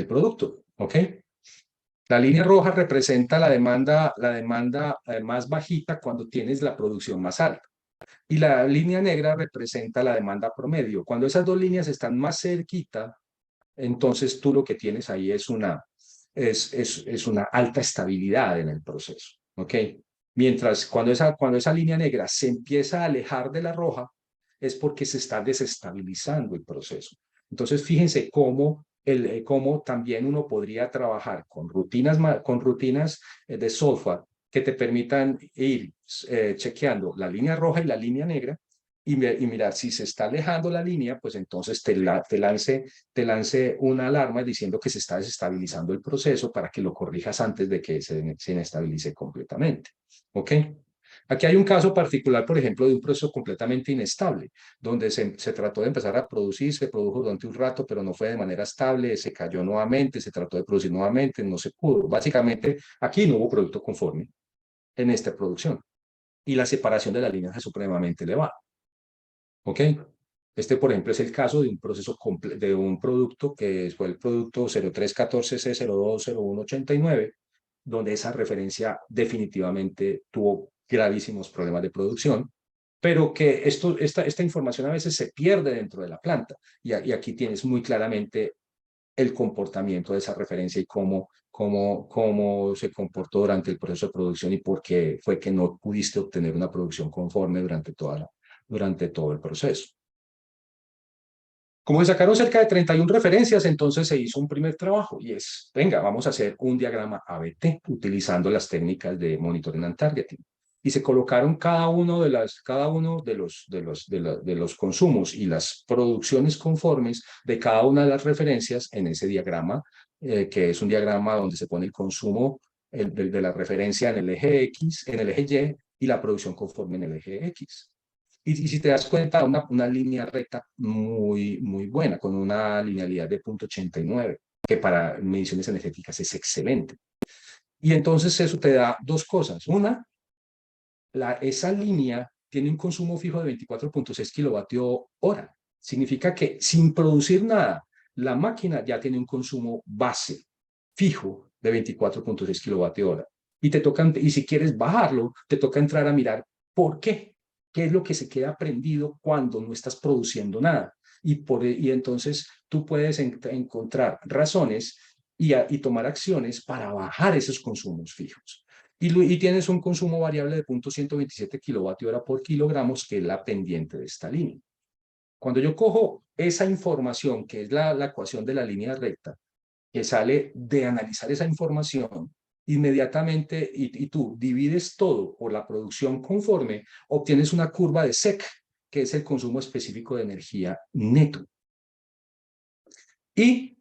B: producto. ¿Ok? La línea roja representa la demanda más bajita cuando tienes la producción más alta. Y la línea negra representa la demanda promedio. Cuando esas dos líneas están más cerquita, entonces tú lo que tienes ahí es una alta estabilidad en el proceso. ¿Ok? Mientras cuando esa línea negra se empieza a alejar de la roja, es porque se está desestabilizando el proceso. Entonces, fíjense cómo también uno podría trabajar con rutinas de software que te permitan ir chequeando la línea roja y la línea negra y mirar si se está alejando la línea, pues entonces te lance una alarma diciendo que se está desestabilizando el proceso para que lo corrijas antes de que se inestabilice completamente. ¿Ok? Aquí hay un caso particular, por ejemplo, de un proceso completamente inestable, donde se trató de empezar a producir, se produjo durante un rato, pero no fue de manera estable, se cayó nuevamente, se trató de producir nuevamente, no se pudo. Básicamente, aquí no hubo producto conforme en esta producción y la separación de las líneas es supremamente elevada. ¿Ok? Este, por ejemplo, es el caso de un proceso de un producto que fue el producto 0314C020189, donde esa referencia definitivamente tuvo gravísimos problemas de producción, pero que esta información a veces se pierde dentro de la planta. Y aquí tienes muy claramente el comportamiento de esa referencia y cómo se comportó durante el proceso de producción y por qué fue que no pudiste obtener una producción conforme durante todo el proceso. Como se sacaron cerca de 31 referencias, entonces se hizo un primer trabajo y venga, vamos a hacer un diagrama ABT utilizando las técnicas de Monitoring and Targeting. Y se colocaron cada uno de los consumos y las producciones conformes de cada una de las referencias en ese diagrama, que es un diagrama donde se pone el consumo de la referencia en el eje X, en el eje Y la producción conforme en el eje X. Y si te das cuenta, una línea recta muy, muy buena, con una linealidad de 0.89, que para mediciones energéticas es excelente. Y entonces eso te da dos cosas. Una, esa línea tiene un consumo fijo de 24.6 kWh. Significa que sin producir nada, la máquina ya tiene un consumo base fijo de 24.6 kWh. Y si quieres bajarlo, te toca entrar a mirar por qué. ¿Qué es lo que se queda prendido cuando no estás produciendo nada? Y entonces tú puedes encontrar razones y tomar acciones para bajar esos consumos fijos. Y tienes un consumo variable de 0.127 kWh por kilogramos, que es la pendiente de esta línea. Cuando yo cojo esa información, que es la ecuación de la línea recta, que sale de analizar esa información, inmediatamente, y tú divides todo por la producción conforme, obtienes una curva de SEC, que es el consumo específico de energía neto. Y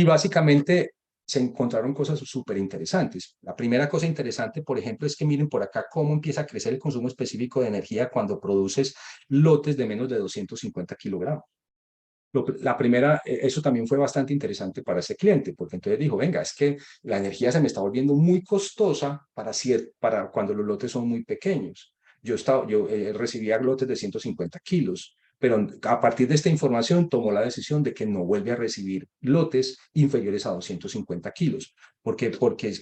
B: básicamente se encontraron cosas súper interesantes. La primera cosa interesante, por ejemplo, es que miren por acá cómo empieza a crecer el consumo específico de energía cuando produces lotes de menos de 250 kilogramos. La primera, eso también fue bastante interesante para ese cliente, porque entonces dijo, venga, es que la energía se me está volviendo muy costosa para cuando los lotes son muy pequeños. Yo recibía lotes de 150 kilos, pero a partir de esta información tomó la decisión de que no vuelve a recibir lotes inferiores a 250 kilos. Porque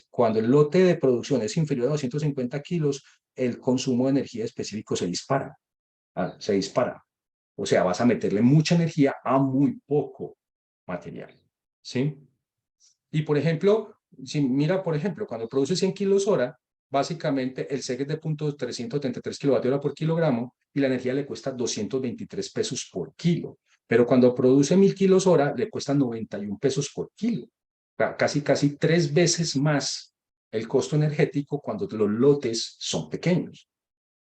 B: cuando el lote de producción es inferior a 250 kilos, el consumo de energía específico se dispara. Se dispara. O sea, vas a meterle mucha energía a muy poco material, ¿sí? Y, por ejemplo, mira, por ejemplo, cuando produce 100 kilos hora, básicamente el SEG es de 0.333 kWh por kilogramo y la energía le cuesta 223 pesos por kilo. Pero cuando produce 1000 kilos hora, le cuesta 91 pesos por kilo. Casi 3 veces más el costo energético cuando los lotes son pequeños.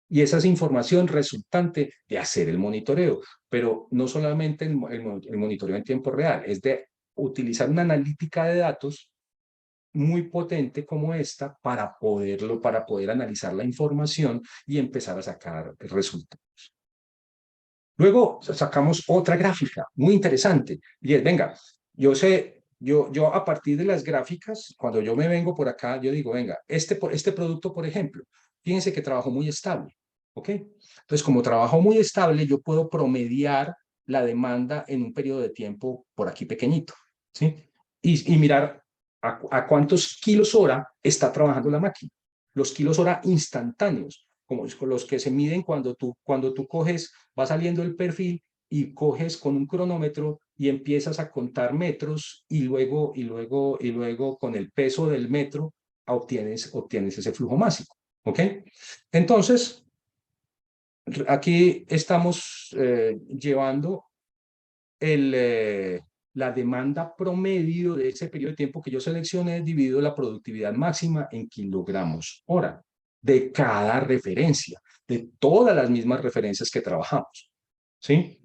B: Y esa es información resultante de hacer el monitoreo, pero no solamente el monitoreo en tiempo real, es de utilizar una analítica de datos muy potente como esta para poder analizar la información y empezar a sacar resultados. Luego sacamos otra gráfica muy interesante. Y es, venga, yo a partir de las gráficas, cuando yo me vengo por acá, yo digo, venga, este producto, por ejemplo, fíjense que trabajó muy estable, ¿ok? Entonces, como trabajó muy estable, yo puedo promediar la demanda en un periodo de tiempo por aquí pequeñito, ¿sí? Y mirar a cuántos kilos hora está trabajando la máquina. Los kilos hora instantáneos, como los que se miden cuando tú coges, va saliendo el perfil y coges con un cronómetro y empiezas a contar metros y luego con el peso del metro obtienes ese flujo másico, ¿ok? Entonces, aquí estamos llevando la demanda promedio de ese periodo de tiempo que yo seleccioné dividido la productividad máxima en kilogramos hora de cada referencia, de todas las mismas referencias que trabajamos, ¿sí?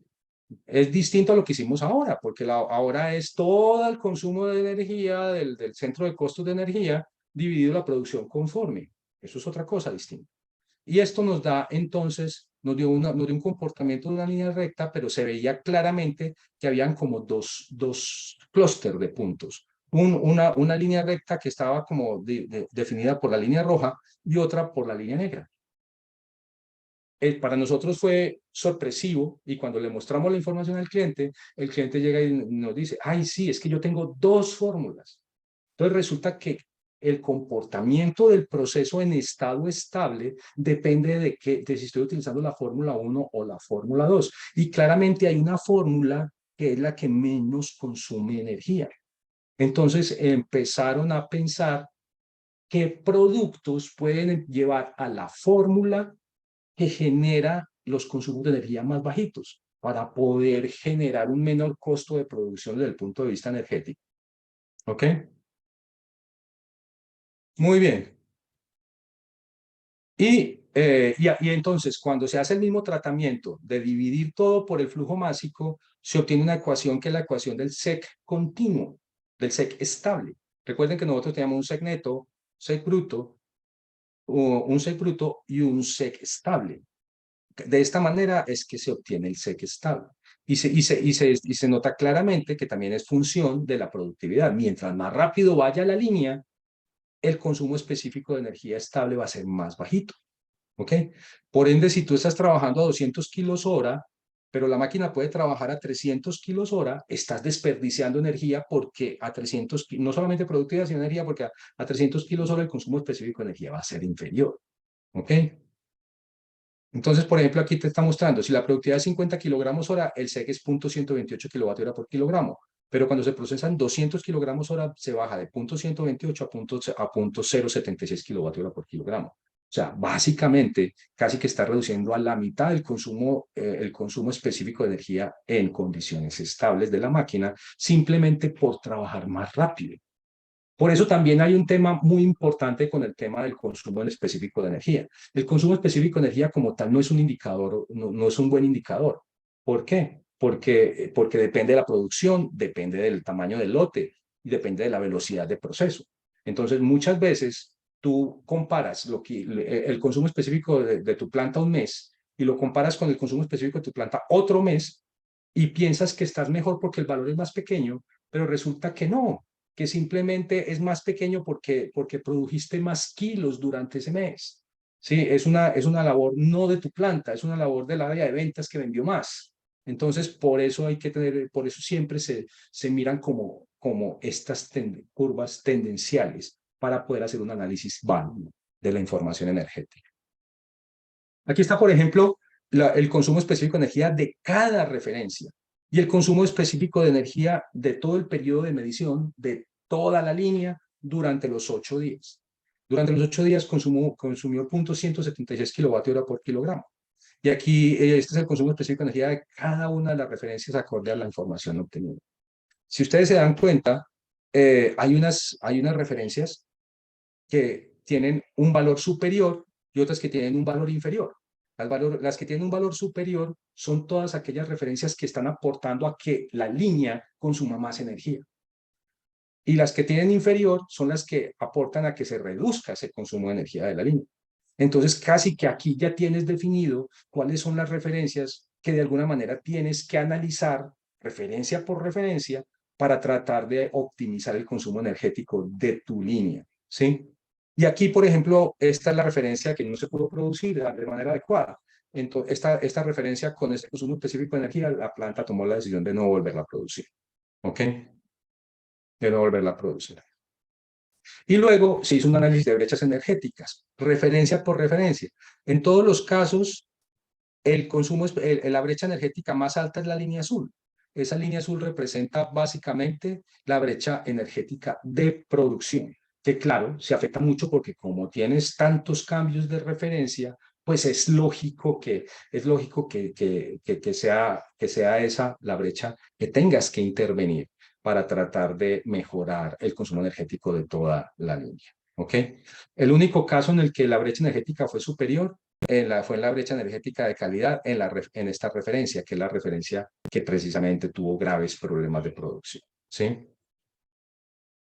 B: Es distinto a lo que hicimos ahora, porque ahora es todo el consumo de energía del centro de costos de energía dividido la producción conforme. Eso es otra cosa distinta. Y esto nos da entonces, nos dio un comportamiento de una línea recta, pero se veía claramente que habían como dos clústeres de puntos. Una línea recta que estaba como definida por la línea roja y otra por la línea negra. Para nosotros fue sorpresivo y cuando le mostramos la información al cliente, el cliente llega y nos dice, ay, sí, es que yo tengo dos fórmulas. Entonces resulta que el comportamiento del proceso en estado estable depende de si estoy utilizando la fórmula 1 o la fórmula 2. Y claramente hay una fórmula que es la que menos consume energía. Entonces empezaron a pensar qué productos pueden llevar a la fórmula que genera los consumos de energía más bajitos para poder generar un menor costo de producción desde el punto de vista energético. ¿Ok? Muy bien. Y entonces, cuando se hace el mismo tratamiento de dividir todo por el flujo másico, se obtiene una ecuación que es la ecuación del SEC continuo, del SEC estable. Recuerden que nosotros teníamos un SEC neto, SEC bruto, un SEC bruto y un SEC estable. De esta manera es que se obtiene el SEC estable. Y se nota claramente que también es función de la productividad. Mientras más rápido vaya la línea, el consumo específico de energía estable va a ser más bajito. ¿Ok? Por ende, si tú estás trabajando a 200 kilos hora, pero la máquina puede trabajar a 300 kilos hora, estás desperdiciando energía porque a 300, no solamente productividad, sino energía, porque a 300 kilos hora el consumo específico de energía va a ser inferior. ¿Ok? Entonces, por ejemplo, aquí te está mostrando, si la productividad es 50 kilogramos hora, el SEC es 0.128 kilovatio hora por kilogramo. Pero cuando se procesan 200 kilogramos hora, se baja de 0.128 a 0.076 kilovatio hora por kilogramo. O sea, básicamente, casi que está reduciendo a la mitad el consumo específico de energía en condiciones estables de la máquina, simplemente por trabajar más rápido. Por eso también hay un tema muy importante con el tema del consumo en específico de energía. El consumo específico de energía como tal no es un indicador, no es un buen indicador. ¿Por qué? Porque depende de la producción, depende del tamaño del lote y depende de la velocidad de proceso. Entonces, muchas veces tú comparas el consumo específico de tu planta un mes y lo comparas con el consumo específico de tu planta otro mes y piensas que estás mejor porque el valor es más pequeño, pero resulta que no, que simplemente es más pequeño porque produjiste más kilos durante ese mes. Sí, es una labor no de tu planta, es una labor del área de ventas que vendió más. Entonces, por eso por eso siempre se miran como estas curvas tendenciales para poder hacer un análisis válido de la información energética. Aquí está, por ejemplo, el consumo específico de energía de cada referencia y el consumo específico de energía de todo el periodo de medición de toda la línea durante los 8 días. Durante los 8 días consumió 0.176 kilovatio hora por kilogramo. Y aquí este es el consumo específico de energía de cada una de las referencias acorde a la información obtenida. Si ustedes se dan cuenta, hay unas referencias que tienen un valor superior y otras que tienen un valor inferior. Las que tienen un valor superior son todas aquellas referencias que están aportando a que la línea consuma más energía. Y las que tienen inferior son las que aportan a que se reduzca ese consumo de energía de la línea. Entonces, casi que aquí ya tienes definido cuáles son las referencias que de alguna manera tienes que analizar referencia por referencia para tratar de optimizar el consumo energético de tu línea, ¿sí? Y aquí, por ejemplo, esta es la referencia que no se pudo producir de manera adecuada. Entonces, esta referencia con este consumo específico de energía, la planta tomó la decisión de no volverla a producir, ¿ok? De no volverla a producir. Y luego se hizo un análisis de brechas energéticas, referencia por referencia. En todos los casos, el consumo, la brecha energética más alta es la línea azul. Esa línea azul representa básicamente la brecha energética de producción, que claro, se afecta mucho porque como tienes tantos cambios de referencia, pues es lógico que sea esa la brecha que tengas que intervenir para tratar de mejorar el consumo energético de toda la línea. ¿Ok? El único caso en el que la brecha energética fue superior fue en la brecha energética de calidad en esta referencia, que es la referencia que precisamente tuvo graves problemas de producción. ¿Sí?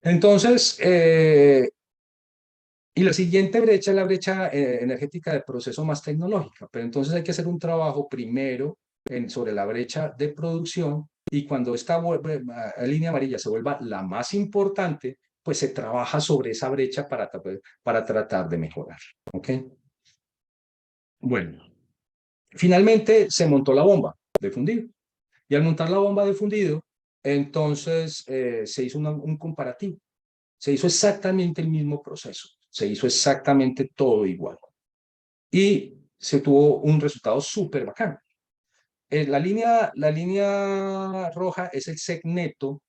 B: Entonces, y la siguiente brecha es la brecha energética de proceso más tecnológica, pero entonces hay que hacer un trabajo primero sobre la brecha de producción y cuando esta línea amarilla se vuelva la más importante, pues se trabaja sobre esa brecha para tratar de mejorar. ¿Ok? Bueno, finalmente se montó la bomba de fundido. Y al montar la bomba de fundido, entonces se hizo un comparativo. Se hizo exactamente el mismo proceso. Se hizo exactamente todo igual. Y se tuvo un resultado súper bacán. La línea roja es el segneto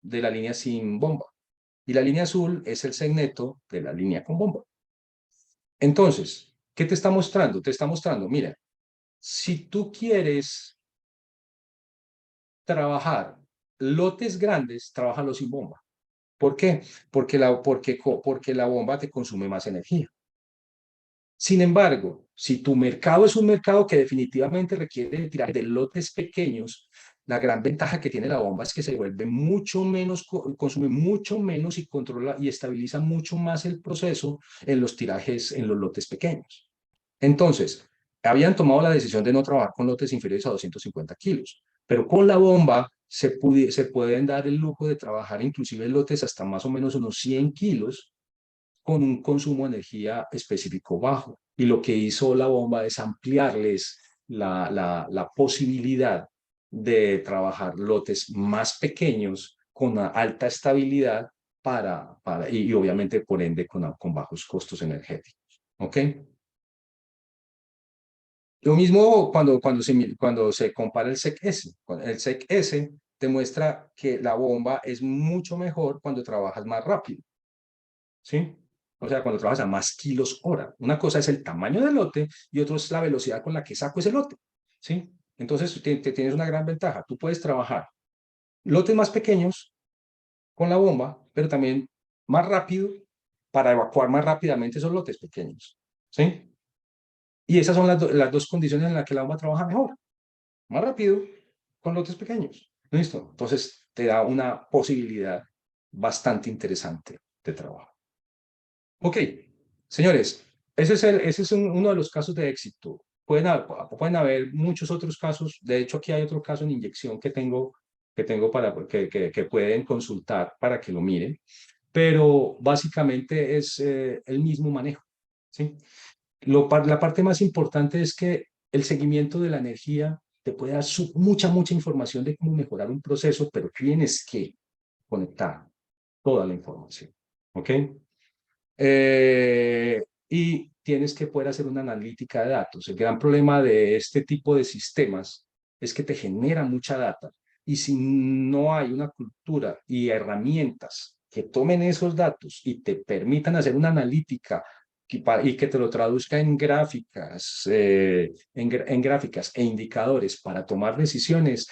B: de la línea sin bomba. Y la línea azul es el segneto de la línea con bomba. Entonces, ¿qué te está mostrando? Te está mostrando, mira, si tú quieres trabajar lotes grandes, trabájalo sin bomba. ¿Por qué? Porque la bomba te consume más energía. Sin embargo, si tu mercado es un mercado que definitivamente requiere tirar de lotes pequeños, la gran ventaja que tiene la bomba es que se vuelve mucho menos, consume mucho menos y controla y estabiliza mucho más el proceso en los tirajes, en los lotes pequeños. Entonces, habían tomado la decisión de no trabajar con lotes inferiores a 250 kilos, pero con la bomba se pueden dar el lujo de trabajar inclusive lotes hasta más o menos unos 100 kilos con un consumo de energía específico bajo. Y lo que hizo la bomba es ampliarles la posibilidad de trabajar lotes más pequeños con una alta estabilidad y obviamente por ende con bajos costos energéticos. ¿Ok? Lo mismo cuando se compara el SEC-S. El SEC-S te muestra que la bomba es mucho mejor cuando trabajas más rápido. ¿Sí? O sea, cuando trabajas a más kilos hora. Una cosa es el tamaño del lote y otra es la velocidad con la que saco ese lote. ¿Sí? Entonces, tienes una gran ventaja. Tú puedes trabajar lotes más pequeños con la bomba, pero también más rápido para evacuar más rápidamente esos lotes pequeños. ¿Sí? Y esas son las dos condiciones en las que la bomba trabaja mejor. Más rápido con lotes pequeños. ¿Listo? Entonces, te da una posibilidad bastante interesante de trabajo. Ok, señores, ese es uno de los casos de éxito. Pueden haber muchos otros casos. De hecho, aquí hay otro caso en inyección que pueden consultar para que lo miren. Pero básicamente es el mismo manejo. ¿Sí? La parte más importante es que el seguimiento de la energía te puede dar mucha información de cómo mejorar un proceso, pero tienes que conectar toda la información. ¿Ok? Y tienes que poder hacer una analítica de datos. El gran problema de este tipo de sistemas es que te genera mucha data y si no hay una cultura y herramientas que tomen esos datos y te permitan hacer una analítica y que te lo traduzca en gráficas, en gráficas e indicadores para tomar decisiones,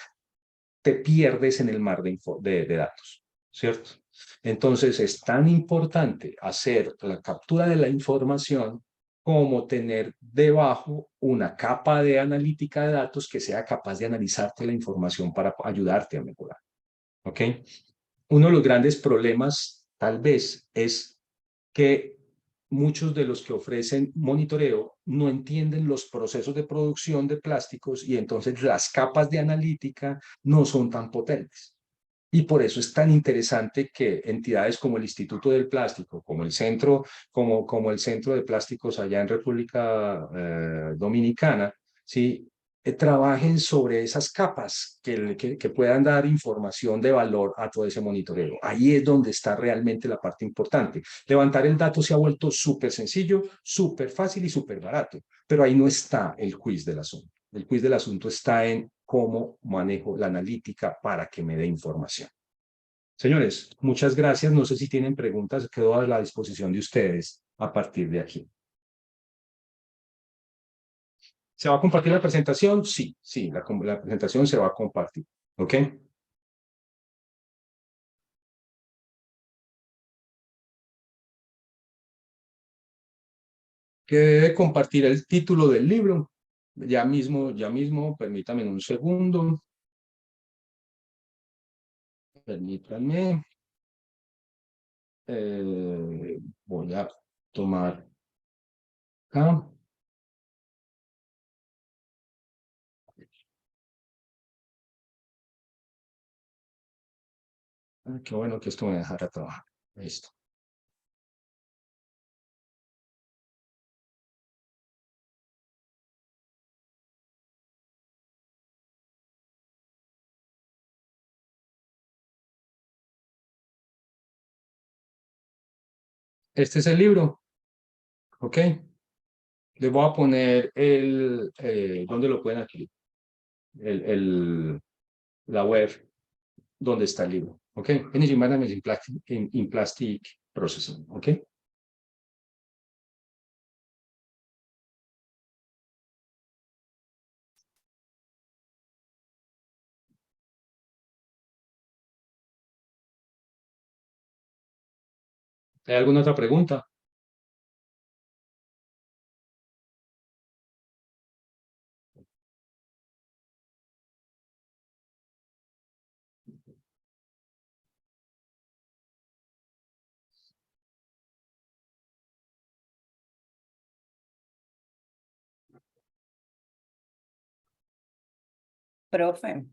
B: te pierdes en el mar de datos, ¿cierto? Entonces, es tan importante hacer la captura de la información como tener debajo una capa de analítica de datos que sea capaz de analizarte la información para ayudarte a mejorar. ¿Ok? Uno de los grandes problemas, tal vez, es que muchos de los que ofrecen monitoreo no entienden los procesos de producción de plásticos y entonces las capas de analítica no son tan potentes. Y por eso es tan interesante que entidades como el Instituto del Plástico, como el Centro, como el Centro de Plásticos allá en República Dominicana, ¿sí? Trabajen sobre esas capas que puedan dar información de valor a todo ese monitoreo. Ahí es donde está realmente la parte importante. Levantar el dato se ha vuelto súper sencillo, súper fácil y súper barato, pero ahí no está el quiz del asunto. El quiz del asunto está en cómo manejo la analítica para que me dé información. Señores, muchas gracias. No sé si tienen preguntas, quedo a la disposición de ustedes a partir de aquí. ¿Se va a compartir la presentación? Sí, sí, la presentación se va a compartir. ¿Ok? Que debe compartir el título del libro. Ya mismo, permítanme un segundo. Permítanme. Voy a tomar acá. Qué bueno que esto me dejara trabajar. Listo. Este es el libro. ¿Ok? Les voy a poner ¿dónde lo pueden adquirir? La web donde está el libro. ¿Ok? Energy Management in Plastic Processing. ¿Ok? ¿Hay alguna otra pregunta?
A: Profe.